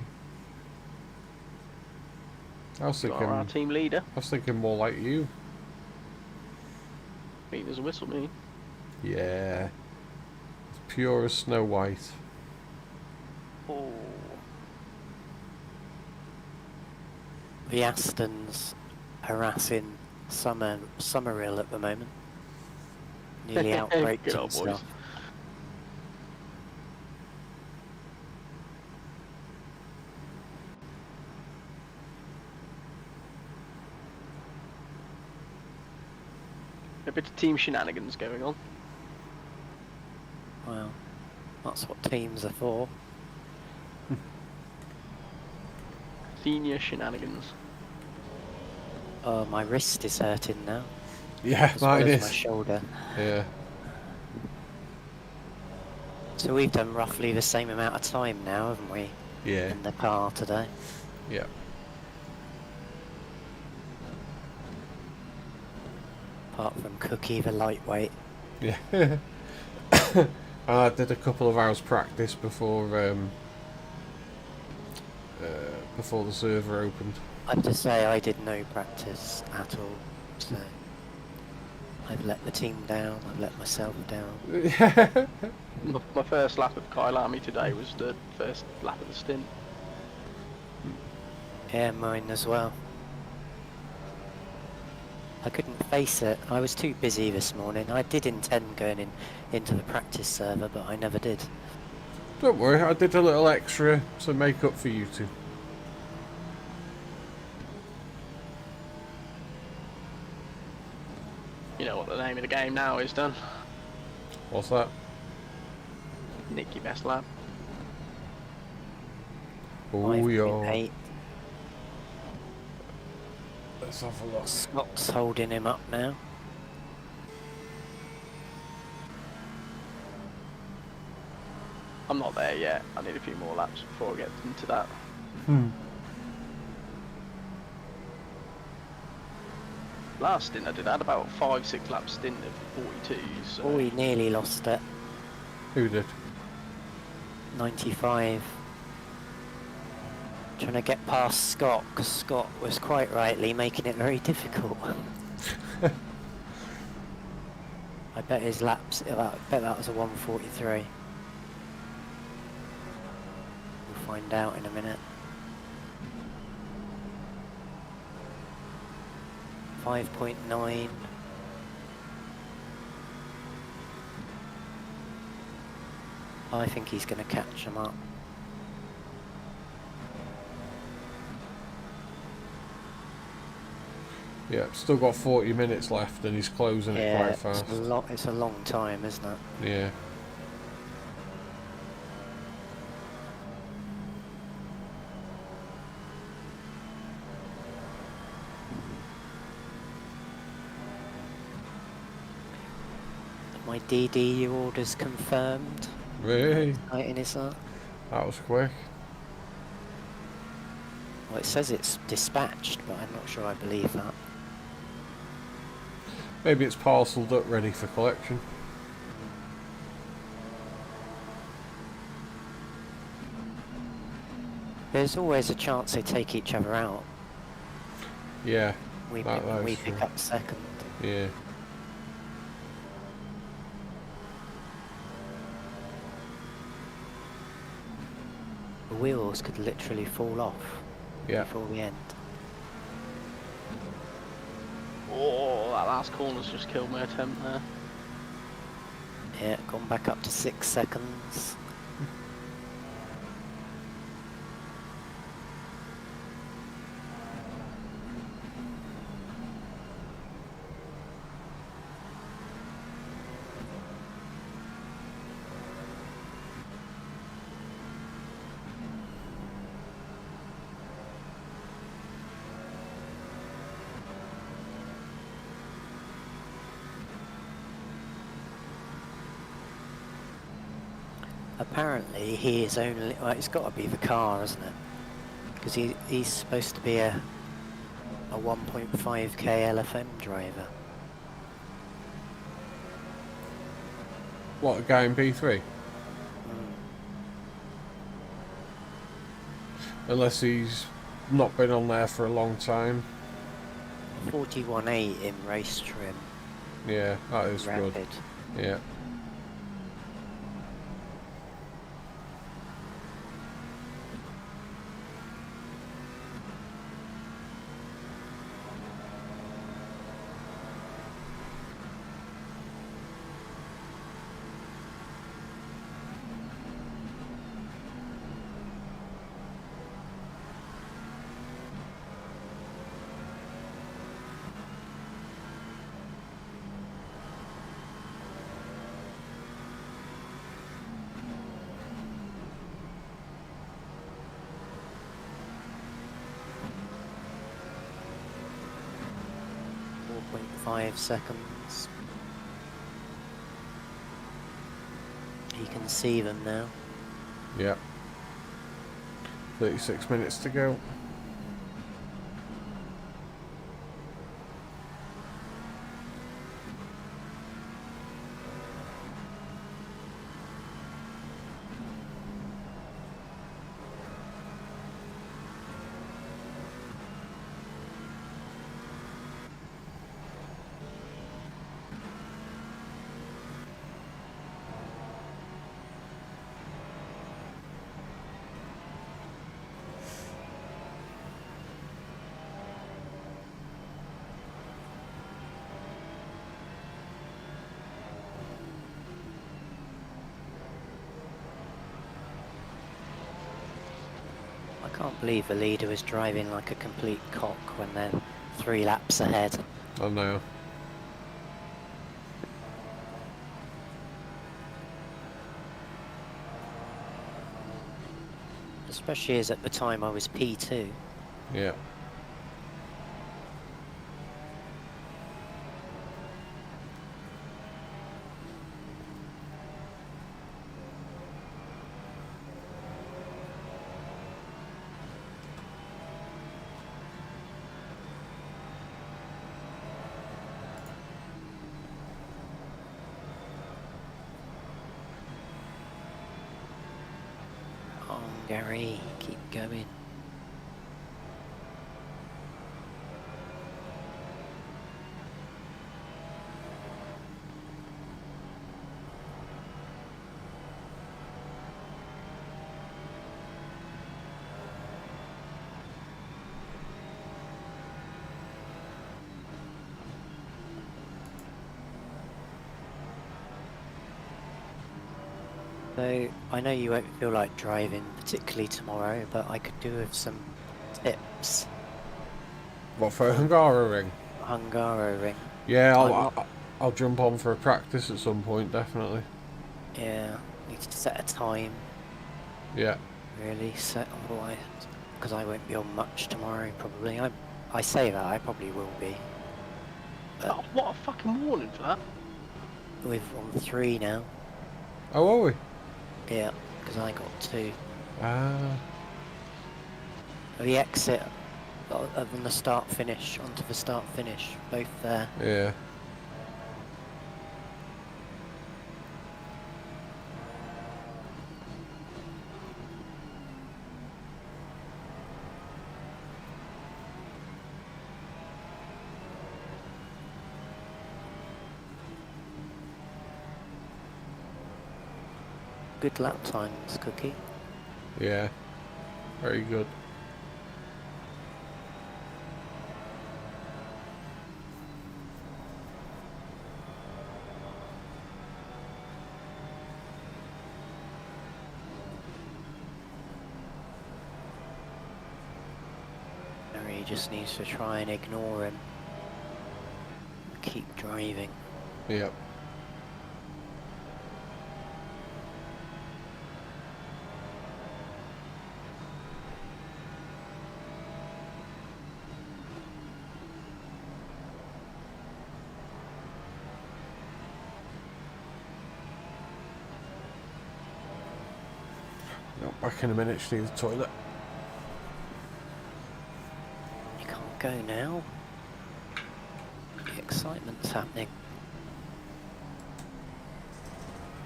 Speaker 3: I was
Speaker 2: You are our
Speaker 3: thinking...
Speaker 2: team leader.
Speaker 3: I was thinking more like you.
Speaker 2: Mean as a whistle, me.
Speaker 3: Yeah. It's pure as Snow White.
Speaker 2: Oh.
Speaker 1: The Aston's harassing Summerhill at the moment. Nearly outbraked
Speaker 2: Good old
Speaker 1: himself.
Speaker 2: boys. A bit of team shenanigans going on.
Speaker 1: Well, that's what teams are for.
Speaker 2: Senior shenanigans.
Speaker 1: Oh, my wrist is hurting now.
Speaker 3: Yeah,
Speaker 1: As well
Speaker 3: mine
Speaker 1: as my
Speaker 3: is.
Speaker 1: shoulder.
Speaker 3: Yeah.
Speaker 1: So we've done roughly the same amount of time now, haven't we?
Speaker 3: Yeah.
Speaker 1: In the car today.
Speaker 3: Yeah.
Speaker 1: Apart from Cookie, the lightweight.
Speaker 3: Yeah. I did a couple of hours practice before the server opened.
Speaker 1: I have to say I did no practice at all, so I've let the team down, I've let myself down.
Speaker 2: My first lap of Kyalami today was the first lap of the stint.
Speaker 1: Yeah, mine as well. I couldn't face it. I was too busy this morning. I did intend going into the practice server, but I never did.
Speaker 3: Don't worry, I did a little extra to make up for you two.
Speaker 2: You know what the name of the game now is, Dan?
Speaker 3: What's that?
Speaker 2: Nick your best lap.
Speaker 3: Oh, yeah.
Speaker 1: 5.8.
Speaker 3: Let's have a look.
Speaker 1: Scott's holding him up now.
Speaker 2: I'm not there yet. I need a few more laps before I get into that. Last stint I did, I had about 5-6 lap stint of 42. So
Speaker 1: Oh, he nearly lost it.
Speaker 3: Who did?
Speaker 1: 95. Trying to get past Scott, because Scott was quite rightly making it very difficult. I bet his laps, I bet that was a 143. We'll find out in a minute. 5.9. I think he's going to catch him up.
Speaker 3: Yeah, still got 40 minutes left and he's closing it
Speaker 1: Yeah,
Speaker 3: quite fast.
Speaker 1: it's a long time, isn't it?
Speaker 3: Yeah.
Speaker 1: My DDU order's confirmed.
Speaker 3: Really?
Speaker 1: Exciting, is that?
Speaker 3: That was quick.
Speaker 1: Well, it says it's dispatched, but I'm not sure I believe that.
Speaker 3: Maybe it's parcelled up, ready for collection.
Speaker 1: There's always a chance they take each other out.
Speaker 3: Yeah,
Speaker 1: We
Speaker 3: that is
Speaker 1: pick
Speaker 3: true.
Speaker 1: up second.
Speaker 3: Yeah.
Speaker 1: The wheels could literally fall off
Speaker 3: Yeah.
Speaker 1: before the end.
Speaker 2: Oh, that last corner's just killed my attempt there.
Speaker 1: Yeah, gone back up to 6 seconds. Apparently he is only, well, it's got to be the car, isn't it? Because he's supposed to be a 1.5k LFM driver.
Speaker 3: What, a guy in P3? Unless he's not been on there for a long time.
Speaker 1: 41.8 in race trim.
Speaker 3: Yeah, that is
Speaker 1: Rapid.
Speaker 3: good. Yeah.
Speaker 1: .5 seconds. You can see them now.
Speaker 3: Yeah. 36 minutes to go.
Speaker 1: I can't believe the leader was driving like a complete cock when they're 3 laps ahead.
Speaker 3: I know.
Speaker 1: Especially as at the time I was P2.
Speaker 3: Yeah.
Speaker 1: Oh, Gary, keep going. So, I know you won't feel like driving particularly tomorrow, but I could do with some tips.
Speaker 3: What, for a Hungaroring?
Speaker 1: Hungaroring.
Speaker 3: Yeah,
Speaker 1: I'm not-
Speaker 3: I'll jump on for a practice at some point, definitely.
Speaker 1: Yeah, need to set a time,
Speaker 3: Yeah.
Speaker 1: really, set otherwise, because I won't be on much tomorrow, probably. I say that, I probably will be. But
Speaker 2: Oh, what a fucking warning for that.
Speaker 1: we're on 3 now.
Speaker 3: Oh, are we?
Speaker 1: Yeah, because I got 2.
Speaker 3: Ah.
Speaker 1: The exit on the start finish, onto the start finish, both there.
Speaker 3: Yeah.
Speaker 1: good lap times, Cookie.
Speaker 3: Yeah, very good.
Speaker 1: Gary just needs to try and ignore him. Keep driving.
Speaker 3: Yep. No, back in a minute, she needs the toilet.
Speaker 1: You can't go now. The excitement's happening.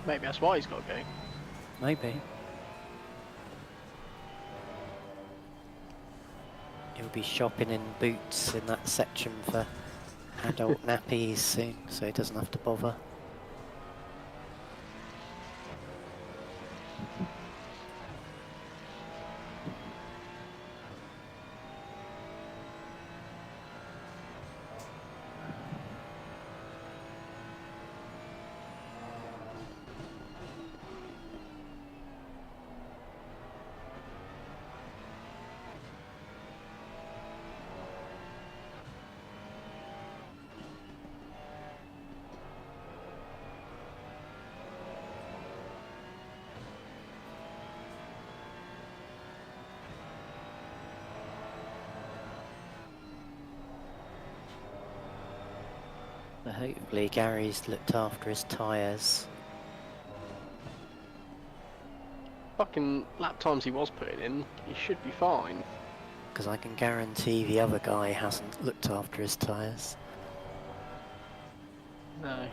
Speaker 2: Maybe that's why he's got to go.
Speaker 1: Maybe. He'll be shopping in Boots in that section for adult nappies soon, so he doesn't have to bother. So hopefully Gary's looked after his tyres.
Speaker 2: Fucking lap times he was putting in, he should be fine.
Speaker 1: Because I can guarantee the other guy hasn't looked after his tyres.
Speaker 2: No.
Speaker 1: In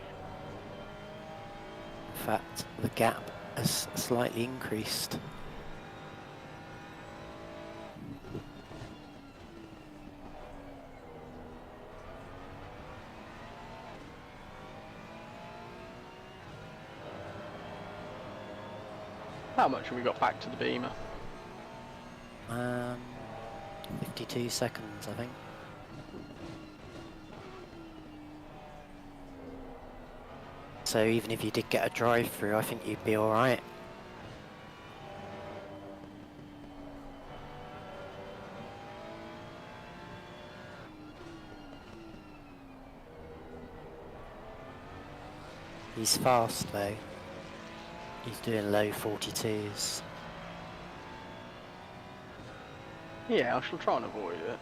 Speaker 1: fact, the gap has slightly increased.
Speaker 2: How much have we got back to the Beamer?
Speaker 1: 52 seconds, I think. So even if you did get a drive through, I think you'd be alright. He's fast though. He's doing low 42s.
Speaker 2: Yeah, I shall try and avoid it.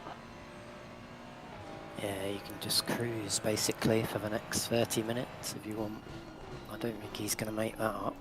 Speaker 1: Yeah, you can just cruise basically for the next 30 minutes if you want. I don't think he's going to make that up.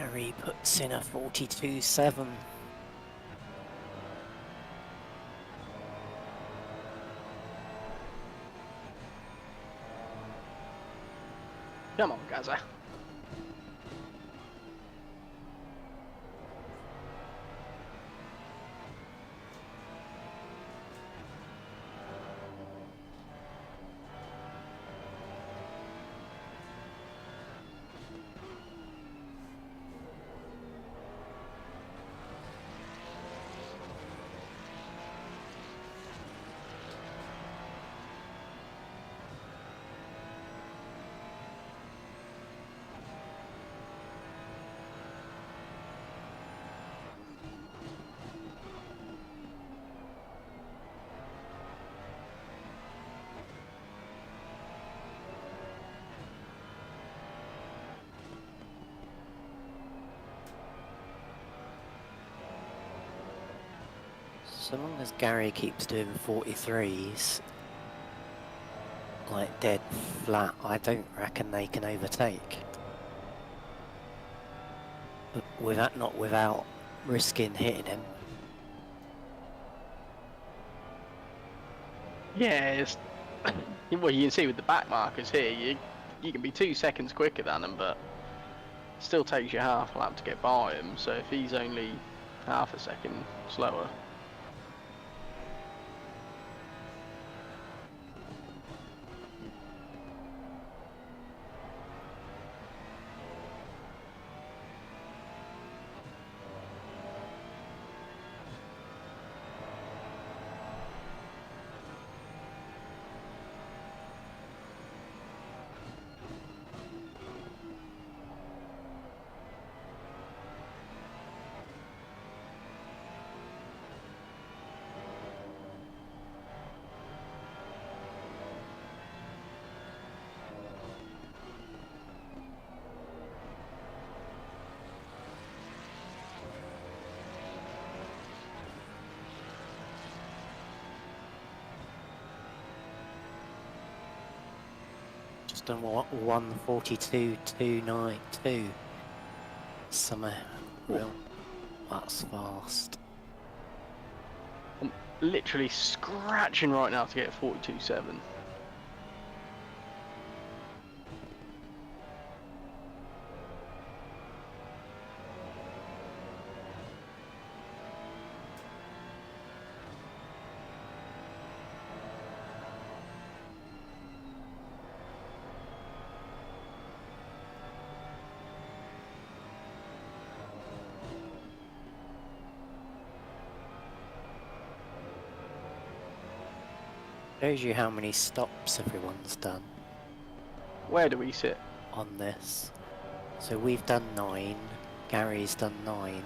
Speaker 1: Gary puts in a 42.7.
Speaker 2: Come on, Gaza.
Speaker 1: So long as Gary keeps doing 43s, like dead flat, I don't reckon they can overtake. But not without risking hitting him.
Speaker 2: Yeah, it's, well, you can see with the back markers here, you can be 2 seconds quicker than him, but it still takes you half a lap to get by him. So if he's only half a second slower.
Speaker 1: Just done 1:42.292. Summer real. That's fast.
Speaker 2: I'm literally scratching right now to get 42.7.
Speaker 1: Shows you how many stops everyone's done
Speaker 2: Where do we sit?
Speaker 1: on this. So we've done 9, Gary's done 9,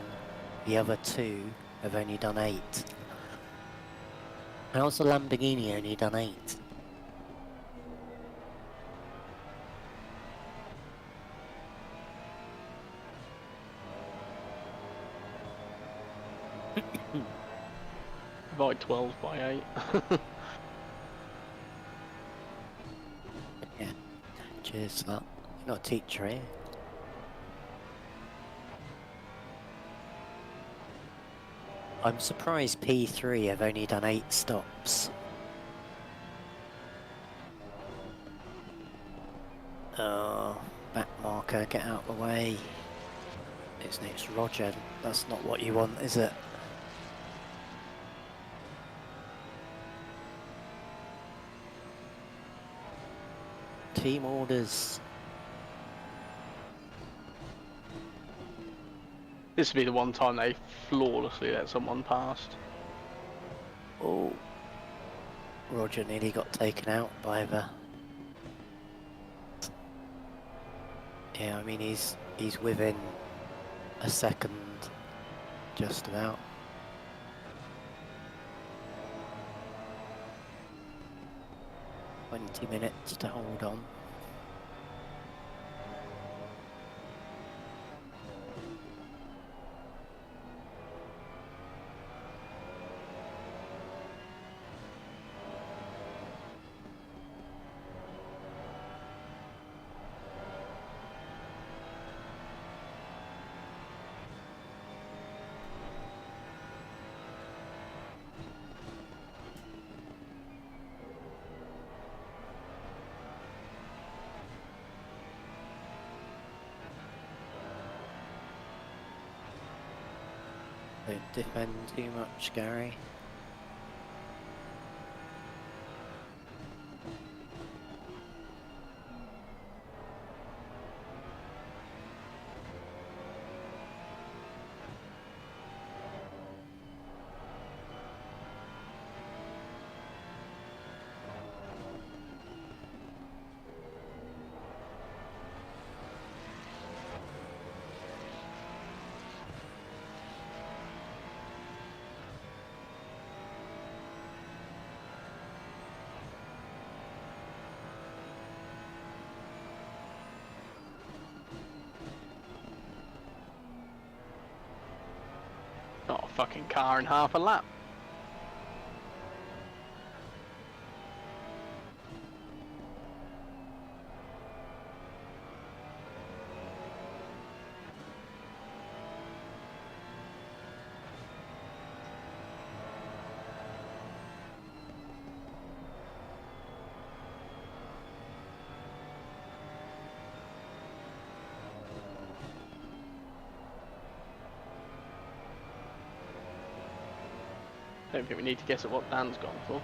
Speaker 1: the other 2 have only done 8. How's the Lamborghini only done 8?
Speaker 2: Divide 12 by 8.
Speaker 1: Yeah, cheers for that. You're not a teacher, eh? I'm surprised P3 have only done 8 stops. Oh, back marker, get out of the way. It's next Roger. That's not what you want, is it? Team orders.
Speaker 2: This would be the one time they flawlessly let someone past.
Speaker 1: Oh, Roger nearly got taken out by the... Yeah, I mean he's within a second, just about. "20 minutes to hold on." Don't defend too much, Gary.
Speaker 2: Not a fucking car in half a lap. Don't think we need to guess at what Dan's gone for.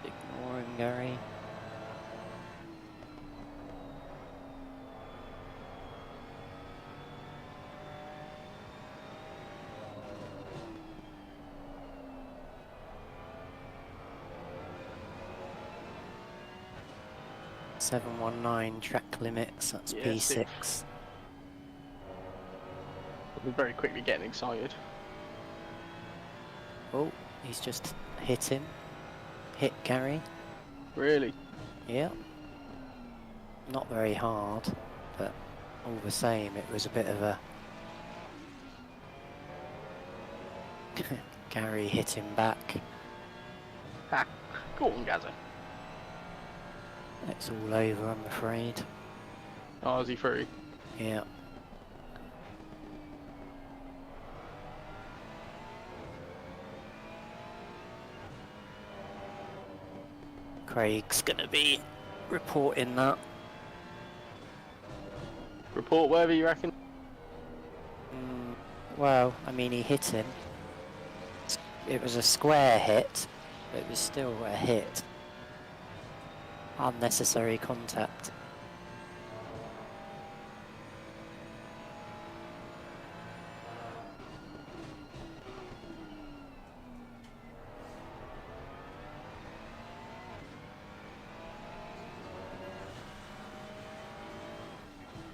Speaker 1: Ignore him, Gary. .719 track limits, that's
Speaker 2: Yeah,
Speaker 1: P6.
Speaker 2: We're very quickly getting excited.
Speaker 1: Oh, he's just hit him. Hit Gary.
Speaker 2: Really?
Speaker 1: Yeah. Not very hard, but all the same, it was a bit of a... Gary hit him back.
Speaker 2: Ha! Go on, Gazza.
Speaker 1: It's all over, I'm afraid.
Speaker 2: Oh, is he through?
Speaker 1: Yeah. Craig's gonna be reporting that.
Speaker 2: Report wherever you reckon.
Speaker 1: Well, I mean, he hit him. It was a square hit, but it was still a hit. Unnecessary contact.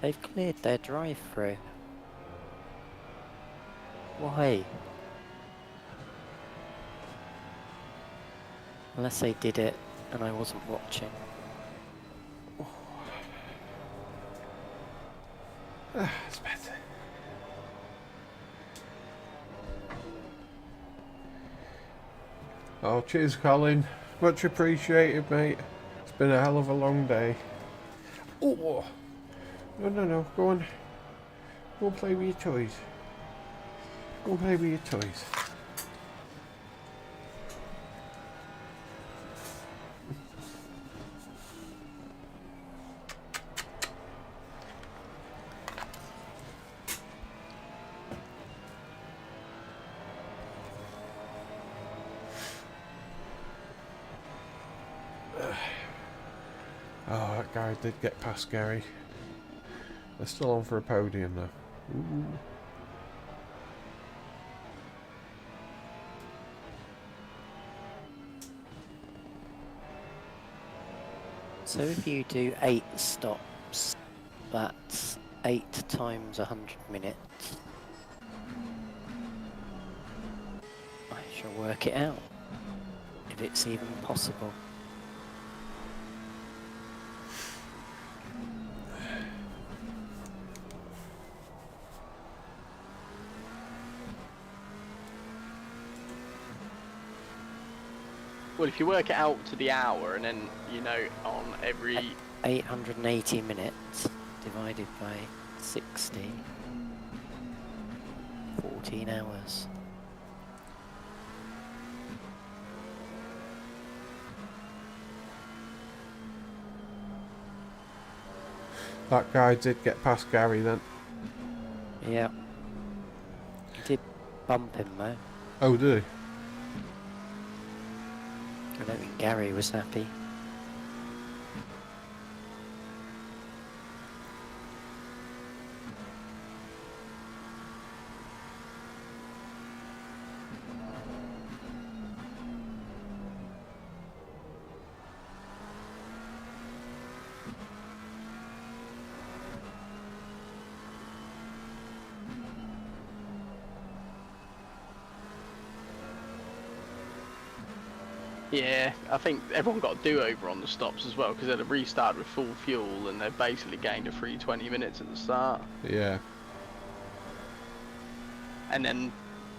Speaker 1: They've cleared their drive-through. Why? Unless they did it and I wasn't watching.
Speaker 3: It's better. Oh, cheers, Colin. Much appreciated, mate. It's been a hell of a long day. Oh! No. Go on. Go and play with your toys. Go and play with your toys. Oh, that guy did get past Gary. They're still on for a podium though. Ooh.
Speaker 1: So if you do 8 stops, that's 8 times 100 minutes. I shall work it out, if it's even possible.
Speaker 2: Well, if you work it out to the hour and then, you know, on every...
Speaker 1: 880 minutes divided by 60. 14 hours.
Speaker 3: That guy did get past Gary then.
Speaker 1: Yeah. You did bump him though.
Speaker 3: Oh, did he?
Speaker 1: I don't think Gary was happy.
Speaker 2: Yeah, I think everyone got a do-over on the stops as well, because they'd have restarted with full fuel and they've basically gained a free 20 minutes at the start.
Speaker 3: Yeah.
Speaker 2: And then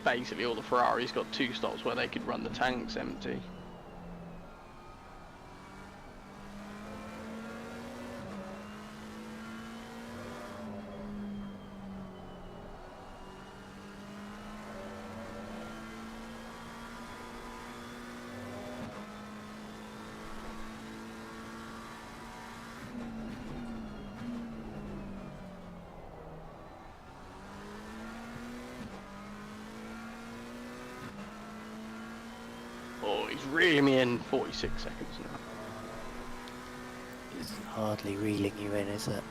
Speaker 2: basically all the Ferraris got 2 stops where they could run the tanks empty. Oh, he's reeling me in 46 seconds now.
Speaker 1: It's hardly reeling you in, is it?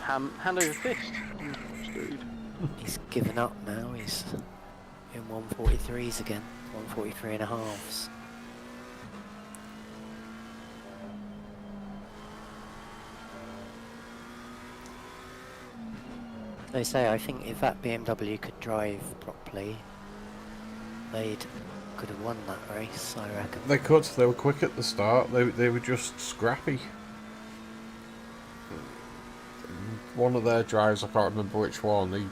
Speaker 2: Hand over fist. I'm screwed.
Speaker 1: He's given up now. He's in 143s again. 143 and a halves. They say, I think if that BMW could drive properly, could have won that race, I reckon.
Speaker 3: They could. They were quick at the start. They were just scrappy. One of their drives, I can't remember which one,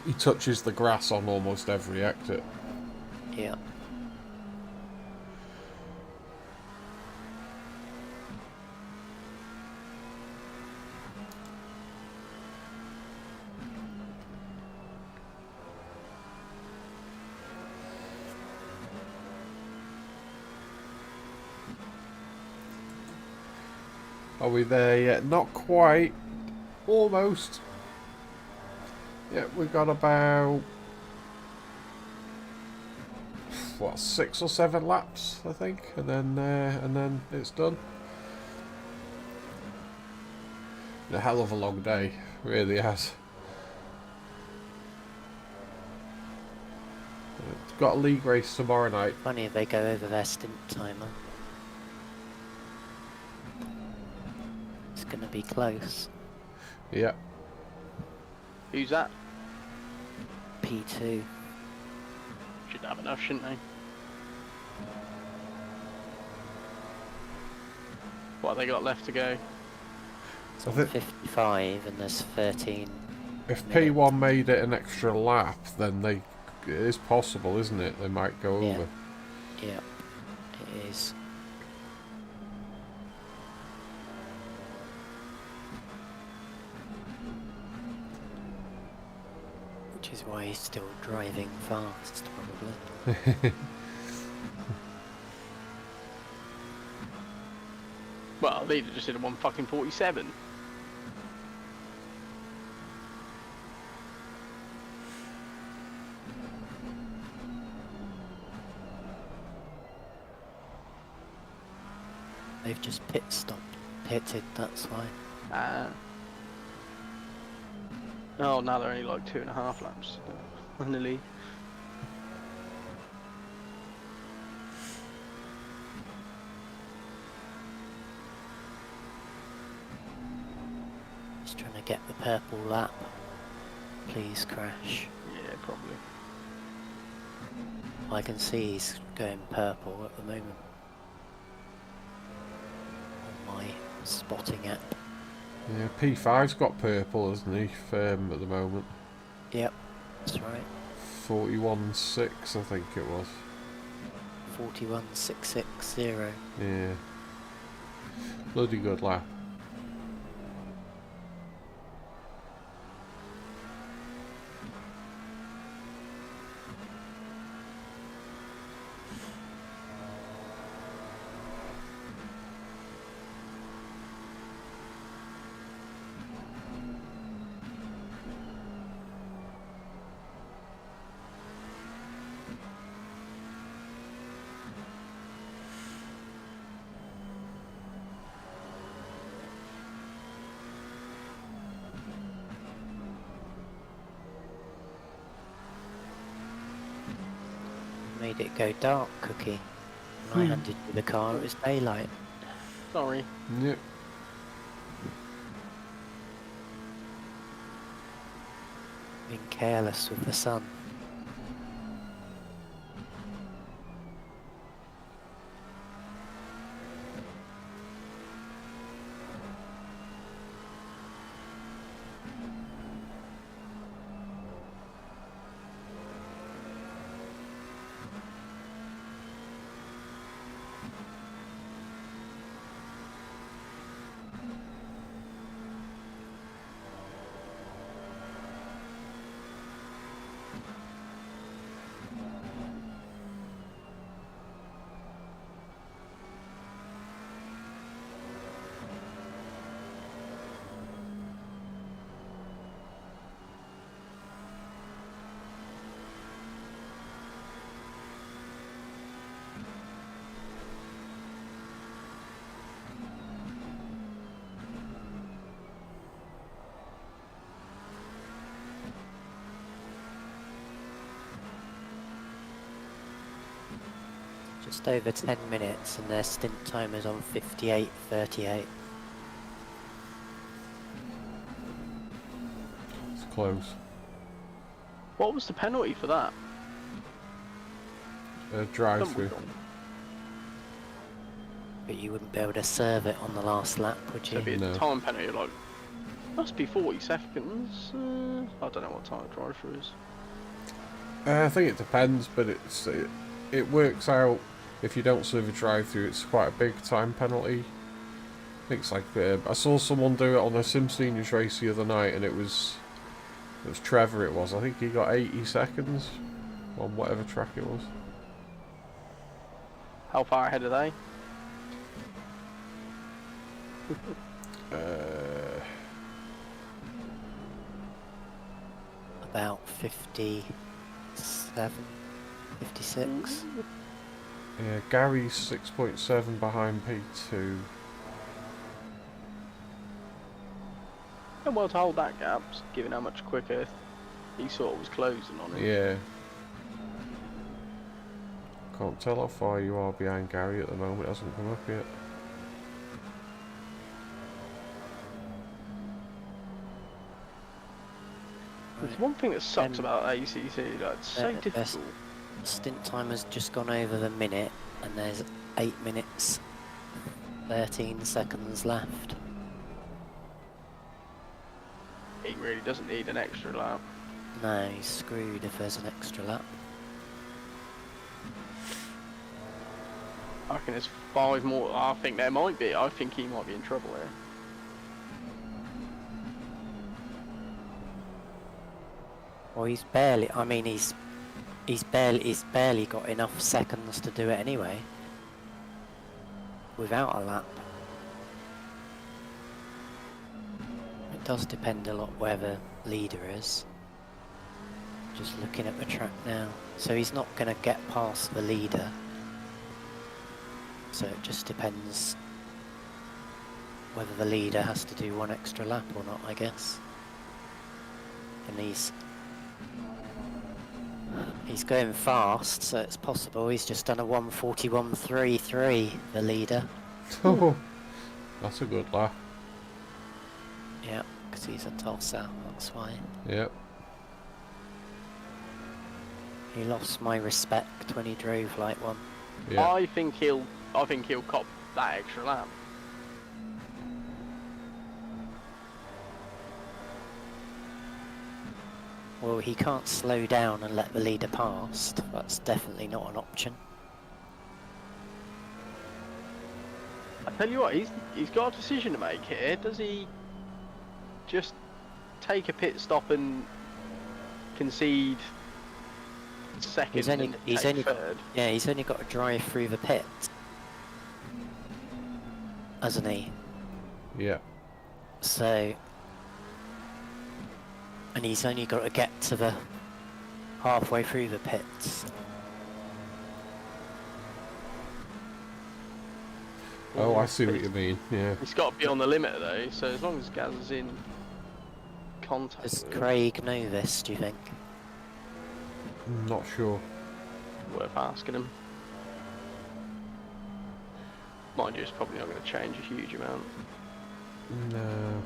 Speaker 3: he touches the grass on almost every exit.
Speaker 1: Yeah.
Speaker 3: Are we there yet? Not quite. Almost. Yeah, we've got about... what, 6 or 7 laps, I think, and then it's done. A hell of a long day, really has. It's got a league race tomorrow night.
Speaker 1: Funny if they go over their stint timer. It's gonna be close.
Speaker 3: Yeah.
Speaker 2: Who's that?
Speaker 1: P2.
Speaker 2: Should have enough, shouldn't they? What have they got left to go?
Speaker 1: It's on 55 and there's 13.
Speaker 3: If
Speaker 1: minutes.
Speaker 3: P1 made it an extra lap, then it is possible, isn't it? They might go over.
Speaker 1: Yeah, it is. Which is why he's still driving fast, probably.
Speaker 2: Well, they just did a 147.
Speaker 1: They've just pit stopped. pitted, that's why.
Speaker 2: Oh, now they're only like 2.5 laps in the lead.
Speaker 1: Just trying to get the purple lap. Please crash.
Speaker 2: Yeah, probably.
Speaker 1: I can see he's going purple at the moment on my spotting app.
Speaker 3: Yeah, P5's got purple, hasn't he, at the moment?
Speaker 1: Yep, that's right.
Speaker 3: 41.6, I think it was.
Speaker 1: 41.660.
Speaker 3: Yeah. Bloody good lap.
Speaker 1: Made it go dark, Cookie. When I handed you the car, it was daylight.
Speaker 2: Sorry.
Speaker 3: Yep.
Speaker 1: Being careless with the sun. Just over 10 minutes and their stint time is on 58.38.
Speaker 3: It's close.
Speaker 2: What was the penalty for that?
Speaker 3: Drive through.
Speaker 1: But you wouldn't be able to serve it on the last lap, would
Speaker 2: So
Speaker 1: you?
Speaker 2: it'd be
Speaker 3: No.
Speaker 2: a time penalty, like, must be 40 seconds. I don't know what time drive through is.
Speaker 3: I think it depends, but it works out. If you don't serve a drive-through, it's quite a big time penalty. I think it's like I saw someone do it on a SimSeniors race the other night, and it was Trevor. It was. I think he got 80 seconds on whatever track it was.
Speaker 2: How far ahead are they?
Speaker 1: About 57, 56.
Speaker 3: Yeah, Gary's 6.7 behind P2.
Speaker 2: And well to hold that gap, given how much quicker he sort of was closing on it.
Speaker 3: Yeah. Can't tell how far you are behind Gary at the moment. It hasn't come up yet.
Speaker 2: There's one thing that sucks about ACC, like, it's so
Speaker 1: their
Speaker 2: difficult.
Speaker 1: Stint time has just gone over the minute and there's 8 minutes 13 seconds left.
Speaker 2: He really doesn't need an extra lap.
Speaker 1: No, he's screwed if there's an extra lap.
Speaker 2: I reckon there's 5 more. I think there might be. I think he might be in trouble here.
Speaker 1: Well, he's barely got enough seconds to do it anyway. Without a lap. It does depend a lot where the leader is. Just looking at the track now. So he's not going to get past the leader. So it just depends whether the leader has to do one extra lap or not, I guess. And he's going fast, so it's possible he's just done a 1:41.33, the leader.
Speaker 3: Oh, that's a good lap.
Speaker 1: Yeah, because he's a tosser, that's why.
Speaker 3: Yep.
Speaker 1: He lost my respect when he drove like one.
Speaker 3: Yeah.
Speaker 2: I think he'll cop that extra lap.
Speaker 1: Well, he can't slow down and let the leader past. That's definitely not an option.
Speaker 2: I tell you what, he's got a decision to make here. Does he just take a pit stop and concede second
Speaker 1: He's only got,
Speaker 2: third?
Speaker 1: yeah, he's only got to drive through the pit, hasn't he?
Speaker 3: Yeah.
Speaker 1: So, and he's only got to get to the halfway through the pits.
Speaker 3: Oh, I see what you mean. Yeah.
Speaker 2: He's got to be on the limit though, so as long as Gaz is in contact
Speaker 1: Does
Speaker 2: with him,
Speaker 1: Craig know this, do you think?
Speaker 3: I'm not sure.
Speaker 2: worth asking him. Mind you, it's probably not going to change a huge amount.
Speaker 3: No.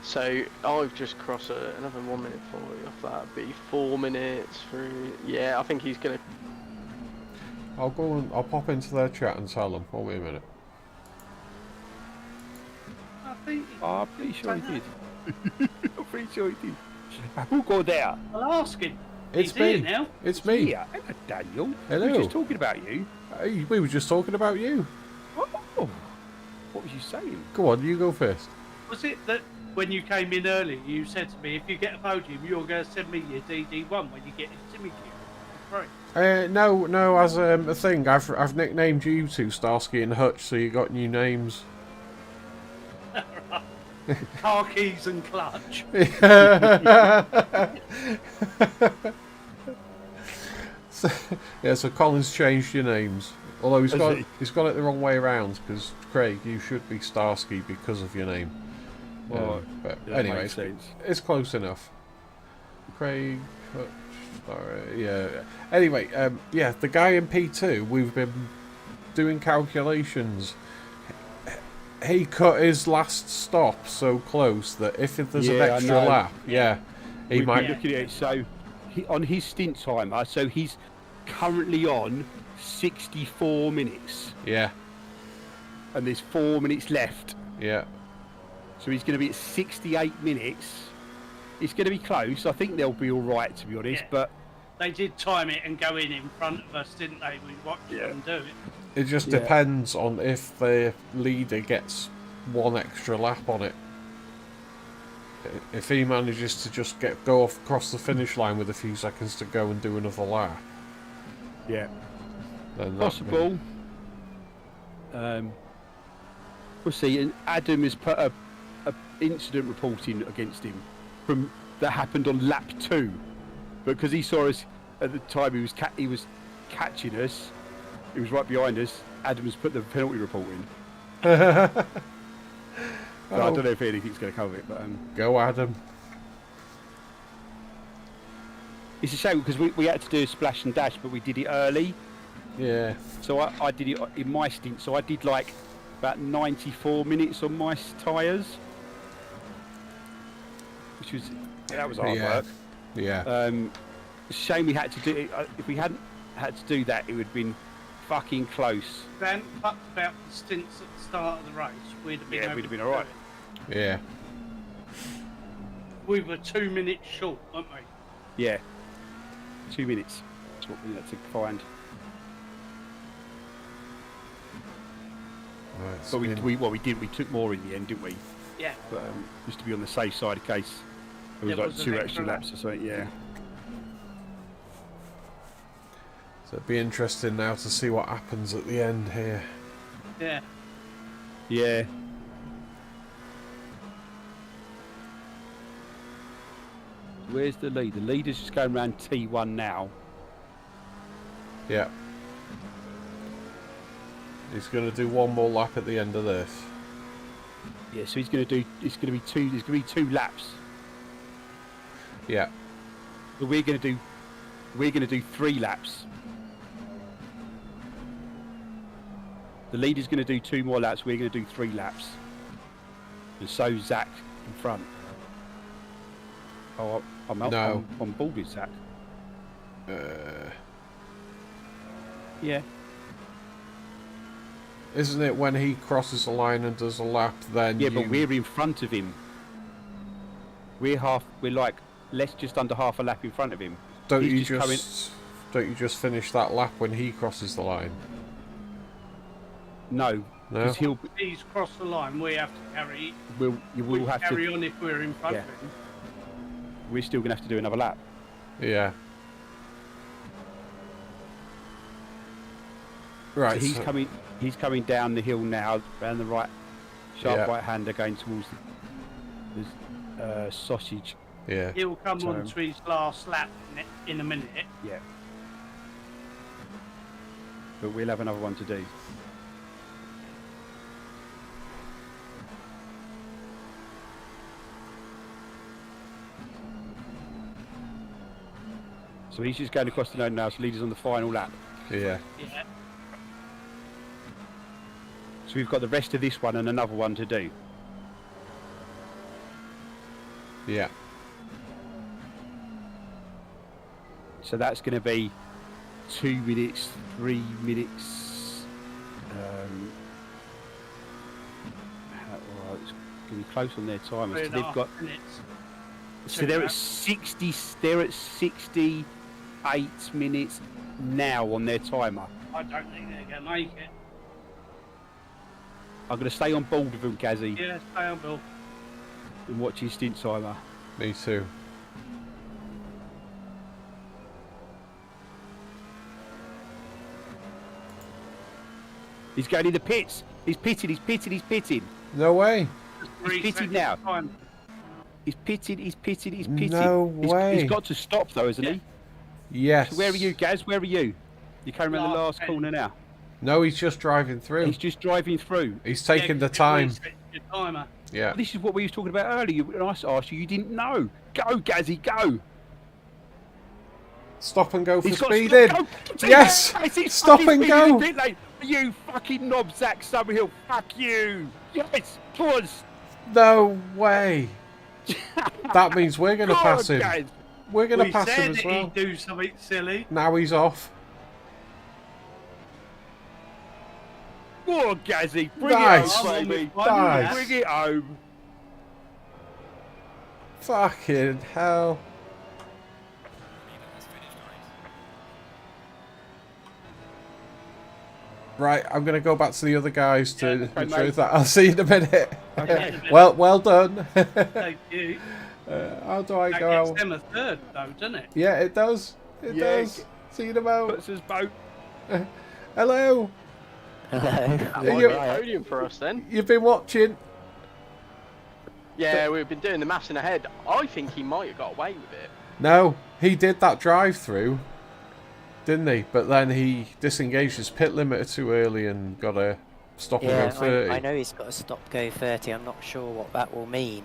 Speaker 2: So I've just crossed another 1 minute 40 off that. Be 4 minutes through. Yeah, I think he's going to.
Speaker 3: I'll pop into their chat and tell them. Hold me a minute.
Speaker 6: I think.
Speaker 7: Oh, I'm pretty sure he did. I'm pretty sure he did. Who go there?
Speaker 6: I'll ask him.
Speaker 3: It's
Speaker 6: He's
Speaker 3: me.
Speaker 6: here now.
Speaker 3: It's me.
Speaker 7: Yeah, hello, Daniel.
Speaker 3: Hello.
Speaker 7: We were just talking about you.
Speaker 3: Hey, we were just talking about you.
Speaker 7: Oh, what was you saying?
Speaker 3: Go on, you go first.
Speaker 6: Was it that when you came in early, you said to me, if you get a podium, you're going to send me your DD1 when you get a Timmy for free?
Speaker 3: No. As a thing, I've nicknamed you two, Starsky and Hutch, so you got new names.
Speaker 6: Car keys and clutch.
Speaker 3: So Colin's changed your names. Although
Speaker 7: Has he?
Speaker 3: he's got it the wrong way around, because Craig, you should be Starsky because of your name.
Speaker 7: Right.
Speaker 3: But
Speaker 7: That
Speaker 3: anyway,
Speaker 7: makes sense.
Speaker 3: it's close enough. Craig, Hutch, yeah. Anyway, yeah, the guy in P2, we've been doing calculations. He cut his last stop so close that if there's an
Speaker 7: Yeah, I
Speaker 3: extra
Speaker 7: know.
Speaker 3: lap, yeah, he
Speaker 7: We've
Speaker 3: might.
Speaker 7: been looking at it. So, on his stint timer, so he's currently on 64 minutes,
Speaker 3: Yeah,
Speaker 7: and there's 4 minutes left.
Speaker 3: yeah.
Speaker 7: So he's going to be at 68 minutes. It's going to be close. I think they'll be all right, to be honest.
Speaker 6: Yeah.
Speaker 7: But
Speaker 6: They did time it and go in front of us, didn't they? We watched them do it.
Speaker 3: It just
Speaker 7: Yeah.
Speaker 3: depends on if the leader gets one extra lap on it. If he manages to just go off across the finish line with a few seconds to go and do another lap,
Speaker 7: yeah,
Speaker 3: then
Speaker 7: possible. We'll see. And Adam has put a incident reporting against him from that happened on lap 2, because he saw us at the time. He was catching us. He was right behind us. Adam has put the penalty report in. So I don't know if anything's going to come of it, but
Speaker 3: Go Adam.
Speaker 7: it's a shame because we had to do a splash and dash, but we did it early.
Speaker 3: Yeah.
Speaker 7: So I did it in my stint. So I did like about 94 minutes on my tyres, which was that was hard
Speaker 3: Yeah.
Speaker 7: work.
Speaker 3: Yeah.
Speaker 7: It's a shame we had to do it. If we hadn't had to do that, it would have been fucking close.
Speaker 6: Then fucked about the stints at the start of the race. We'd have been
Speaker 7: Yeah,
Speaker 6: able
Speaker 7: we'd have
Speaker 6: to
Speaker 7: been
Speaker 6: do
Speaker 7: alright.
Speaker 6: it.
Speaker 3: Yeah.
Speaker 6: We were 2 minutes short, weren't we?
Speaker 7: Yeah, 2 minutes. That's what we had to find.
Speaker 3: Right,
Speaker 7: But we took more in the end, didn't we?
Speaker 6: Yeah.
Speaker 7: But just to be on the safe side in case there was
Speaker 6: There
Speaker 7: like
Speaker 6: was an
Speaker 7: 2
Speaker 6: extra
Speaker 7: extra
Speaker 6: lap.
Speaker 7: laps or something. Yeah.
Speaker 3: So it'd be interesting now to see what happens at the end here.
Speaker 6: Yeah.
Speaker 7: Yeah. Where's the lead? The leader's just going around T1 now.
Speaker 3: Yeah. He's going to do one more lap at the end of this.
Speaker 7: Yeah, so he's going to do. It's going to be two. There's going to be 2 laps.
Speaker 3: Yeah.
Speaker 7: But we're going to do. We're going to do 3 laps. The leader's going to do 2 more laps. We're going to do 3 laps. And so Zach in front. Oh, I'm out.
Speaker 3: No.
Speaker 7: I'm on board with Zach. Yeah.
Speaker 3: Isn't it when he crosses the line and does a lap, then
Speaker 7: Yeah,
Speaker 3: you...
Speaker 7: but we're in front of him. We're like just under half a lap in front of him.
Speaker 3: Don't
Speaker 7: He's
Speaker 3: you
Speaker 7: coming-
Speaker 3: don't you just finish that lap when he crosses the line?
Speaker 7: No,
Speaker 3: No?
Speaker 7: because
Speaker 6: He's crossed the line. We have to carry.
Speaker 7: you will have
Speaker 6: carry
Speaker 7: to.
Speaker 6: on if we're in front
Speaker 7: Yeah.
Speaker 6: of him.
Speaker 7: We're still going to have to do another lap.
Speaker 3: Yeah.
Speaker 7: So
Speaker 3: Right.
Speaker 7: he's coming. He's coming down the hill now, around the sharp
Speaker 3: Yeah.
Speaker 7: right-hander, going towards the sausage.
Speaker 3: Yeah.
Speaker 6: He'll come
Speaker 7: So-
Speaker 6: on to his last lap in a minute.
Speaker 7: Yeah. But we'll have another one to do. So he's just going across the road now, so leaders on the final lap.
Speaker 3: Yeah.
Speaker 6: Yeah.
Speaker 7: So we've got the rest of this one and another one to do.
Speaker 3: Yeah.
Speaker 7: So that's going to be 2 minutes, 3 minutes. Well, it's going to be close on their timers.
Speaker 6: 3
Speaker 7: So
Speaker 6: and a
Speaker 7: they've
Speaker 6: half
Speaker 7: got.
Speaker 6: minutes.
Speaker 7: So they're at 60. They're at 68 minutes now on their timer.
Speaker 6: I don't think they're going to make it.
Speaker 7: I'm going to stay on board with them, Gazzy,
Speaker 6: Yeah, stay on, Bill.
Speaker 7: and watch his stint timer.
Speaker 3: Me too.
Speaker 7: He's going in the pits. He's pitted. He's pitted. He's pitted.
Speaker 3: No way.
Speaker 7: He's
Speaker 6: 3
Speaker 7: pitted
Speaker 6: seconds
Speaker 7: now.
Speaker 6: time.
Speaker 7: He's pitted. He's pitted. He's pitted.
Speaker 3: No
Speaker 7: He's
Speaker 3: way.
Speaker 7: got to stop though, hasn't he?
Speaker 3: Yes.
Speaker 7: So where are you, Gaz? Where are you? You're coming around the
Speaker 6: Last
Speaker 7: last corner now.
Speaker 3: No, he's just driving through.
Speaker 7: He's just driving through.
Speaker 3: He's taking
Speaker 6: Yeah,
Speaker 3: the time.
Speaker 6: reset your timer.
Speaker 3: Yeah.
Speaker 7: This is what we was talking about earlier. And I asked you, you didn't know. Go, Gazzy, go.
Speaker 3: Stop and go for
Speaker 7: He's got
Speaker 3: speeding.
Speaker 7: go.
Speaker 3: Yes.
Speaker 7: Yes, he's
Speaker 3: Stop
Speaker 7: fucking
Speaker 3: and
Speaker 7: speeding in
Speaker 3: go.
Speaker 7: pit lane. You fucking knob, Zach Summerhill. Fuck you. Yes, pause.
Speaker 3: No way. That means we're going to
Speaker 7: Go
Speaker 3: pass
Speaker 7: on,
Speaker 3: him.
Speaker 7: Gaz.
Speaker 3: We're going to
Speaker 6: We
Speaker 3: pass
Speaker 6: said
Speaker 3: him as
Speaker 6: that
Speaker 3: well.
Speaker 6: he'd do something silly.
Speaker 3: Now he's off.
Speaker 7: Go on, Gazzy. Bring
Speaker 3: Nice.
Speaker 7: it home, baby.
Speaker 3: Nice.
Speaker 7: Bring it home.
Speaker 3: Fucking hell. Right, I'm going to go back to the other guys to
Speaker 7: okay,
Speaker 3: ensure
Speaker 7: mate.
Speaker 3: that. I'll see you in a minute.
Speaker 7: Okay.
Speaker 3: Well done.
Speaker 6: Thank you.
Speaker 3: How do I
Speaker 6: That
Speaker 3: go
Speaker 6: gets
Speaker 3: out?
Speaker 6: them a third, though, doesn't it?
Speaker 3: Yeah, it does. It
Speaker 7: Yeah,
Speaker 3: does. See you in a moment.
Speaker 7: Puts his boat.
Speaker 3: Hello.
Speaker 1: Hello.
Speaker 2: That
Speaker 3: Are
Speaker 2: might
Speaker 3: you-
Speaker 2: be a podium for us then.
Speaker 3: You've been watching.
Speaker 2: Yeah, we've been doing the maths in our head. I think he might have got away with it.
Speaker 3: No, he did that drive-through, didn't he? But then he disengaged his pit limiter too early and got a stop and
Speaker 1: Yeah,
Speaker 3: go 30.
Speaker 1: I know he's got a stop go 30. I'm not sure what that will mean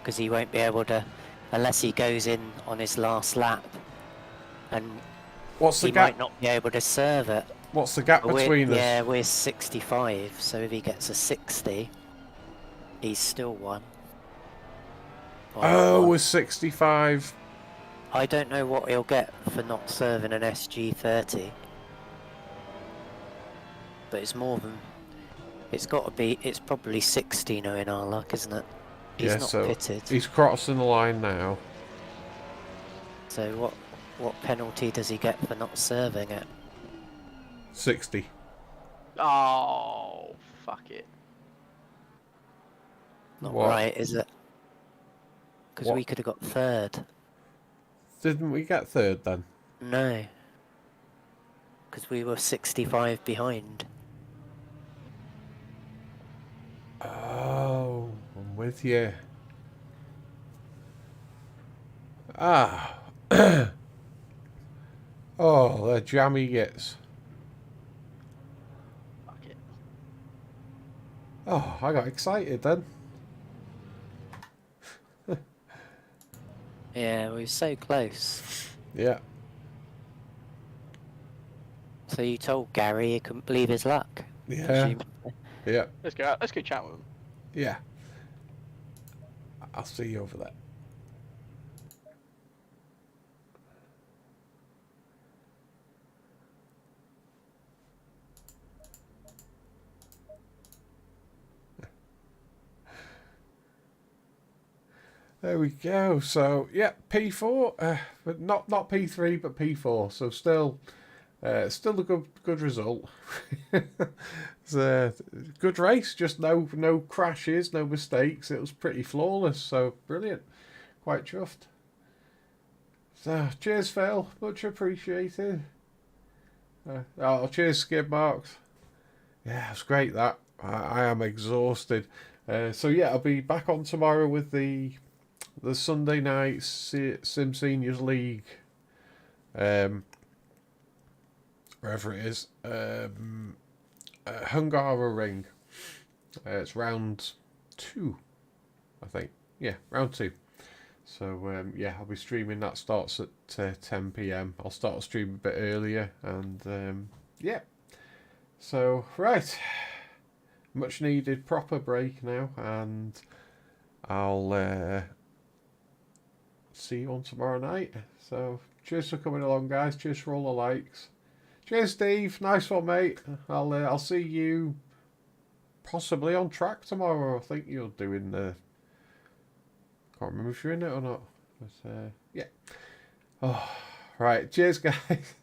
Speaker 1: because he won't be able to unless he goes in on his last lap, and
Speaker 3: What's the
Speaker 1: he
Speaker 3: gap?
Speaker 1: might not be able to serve it.
Speaker 3: What's the gap
Speaker 1: But
Speaker 3: between us?
Speaker 1: yeah, we're 65, so if he gets a 60, he's still one.
Speaker 3: Oh,
Speaker 1: One.
Speaker 3: we're 65.
Speaker 1: I don't know what he'll get for not serving an SG30, but it's more than. It's got to be. It's probably 60 knowing our luck, isn't it? He's
Speaker 3: Yeah,
Speaker 1: not
Speaker 3: so
Speaker 1: pitted.
Speaker 3: he's crossing the line now.
Speaker 1: So what penalty does he get for not serving it?
Speaker 3: 60.
Speaker 2: Oh, fuck it.
Speaker 1: Not
Speaker 3: What?
Speaker 1: right, is it? Because
Speaker 3: What?
Speaker 1: we could have got third.
Speaker 3: Didn't we get third then?
Speaker 1: No. Because we were 65 behind.
Speaker 3: Oh, I'm with you. Ah. Oh, the jammy gets.
Speaker 2: Fuck it.
Speaker 3: Oh, I got excited then.
Speaker 1: Yeah, we were so close.
Speaker 3: Yeah.
Speaker 1: So you told Gary he couldn't believe his luck.
Speaker 3: Yeah.
Speaker 1: Presumably.
Speaker 3: Yeah.
Speaker 2: Let's go. Let's go chat with him.
Speaker 3: Yeah. I'll see you over there. There we go. So yeah, P4, but not P3, but P4. So still a good result. It's a good race. Just no crashes, no mistakes. It was pretty flawless. So brilliant. Quite chuffed. So cheers, Phil. Much appreciated. Cheers, Skid Marks. Yeah, it's great. That I am exhausted. So yeah, I'll be back on tomorrow with the Sunday night SimSeniors League, wherever it is, Hungara Ring. It's round 2, I think. Yeah, round 2. So yeah, I'll be streaming. That starts at 10 p.m. I'll start a stream a bit earlier, and yeah. So right, much needed proper break now, and I'll see you on tomorrow night. So cheers for coming along, guys. Cheers for all the likes. Cheers, Steve. Nice one, mate. I'll see you possibly on track tomorrow. I think you're doing the. Can't remember if you're in it or not. But yeah. Oh, right. Cheers, guys.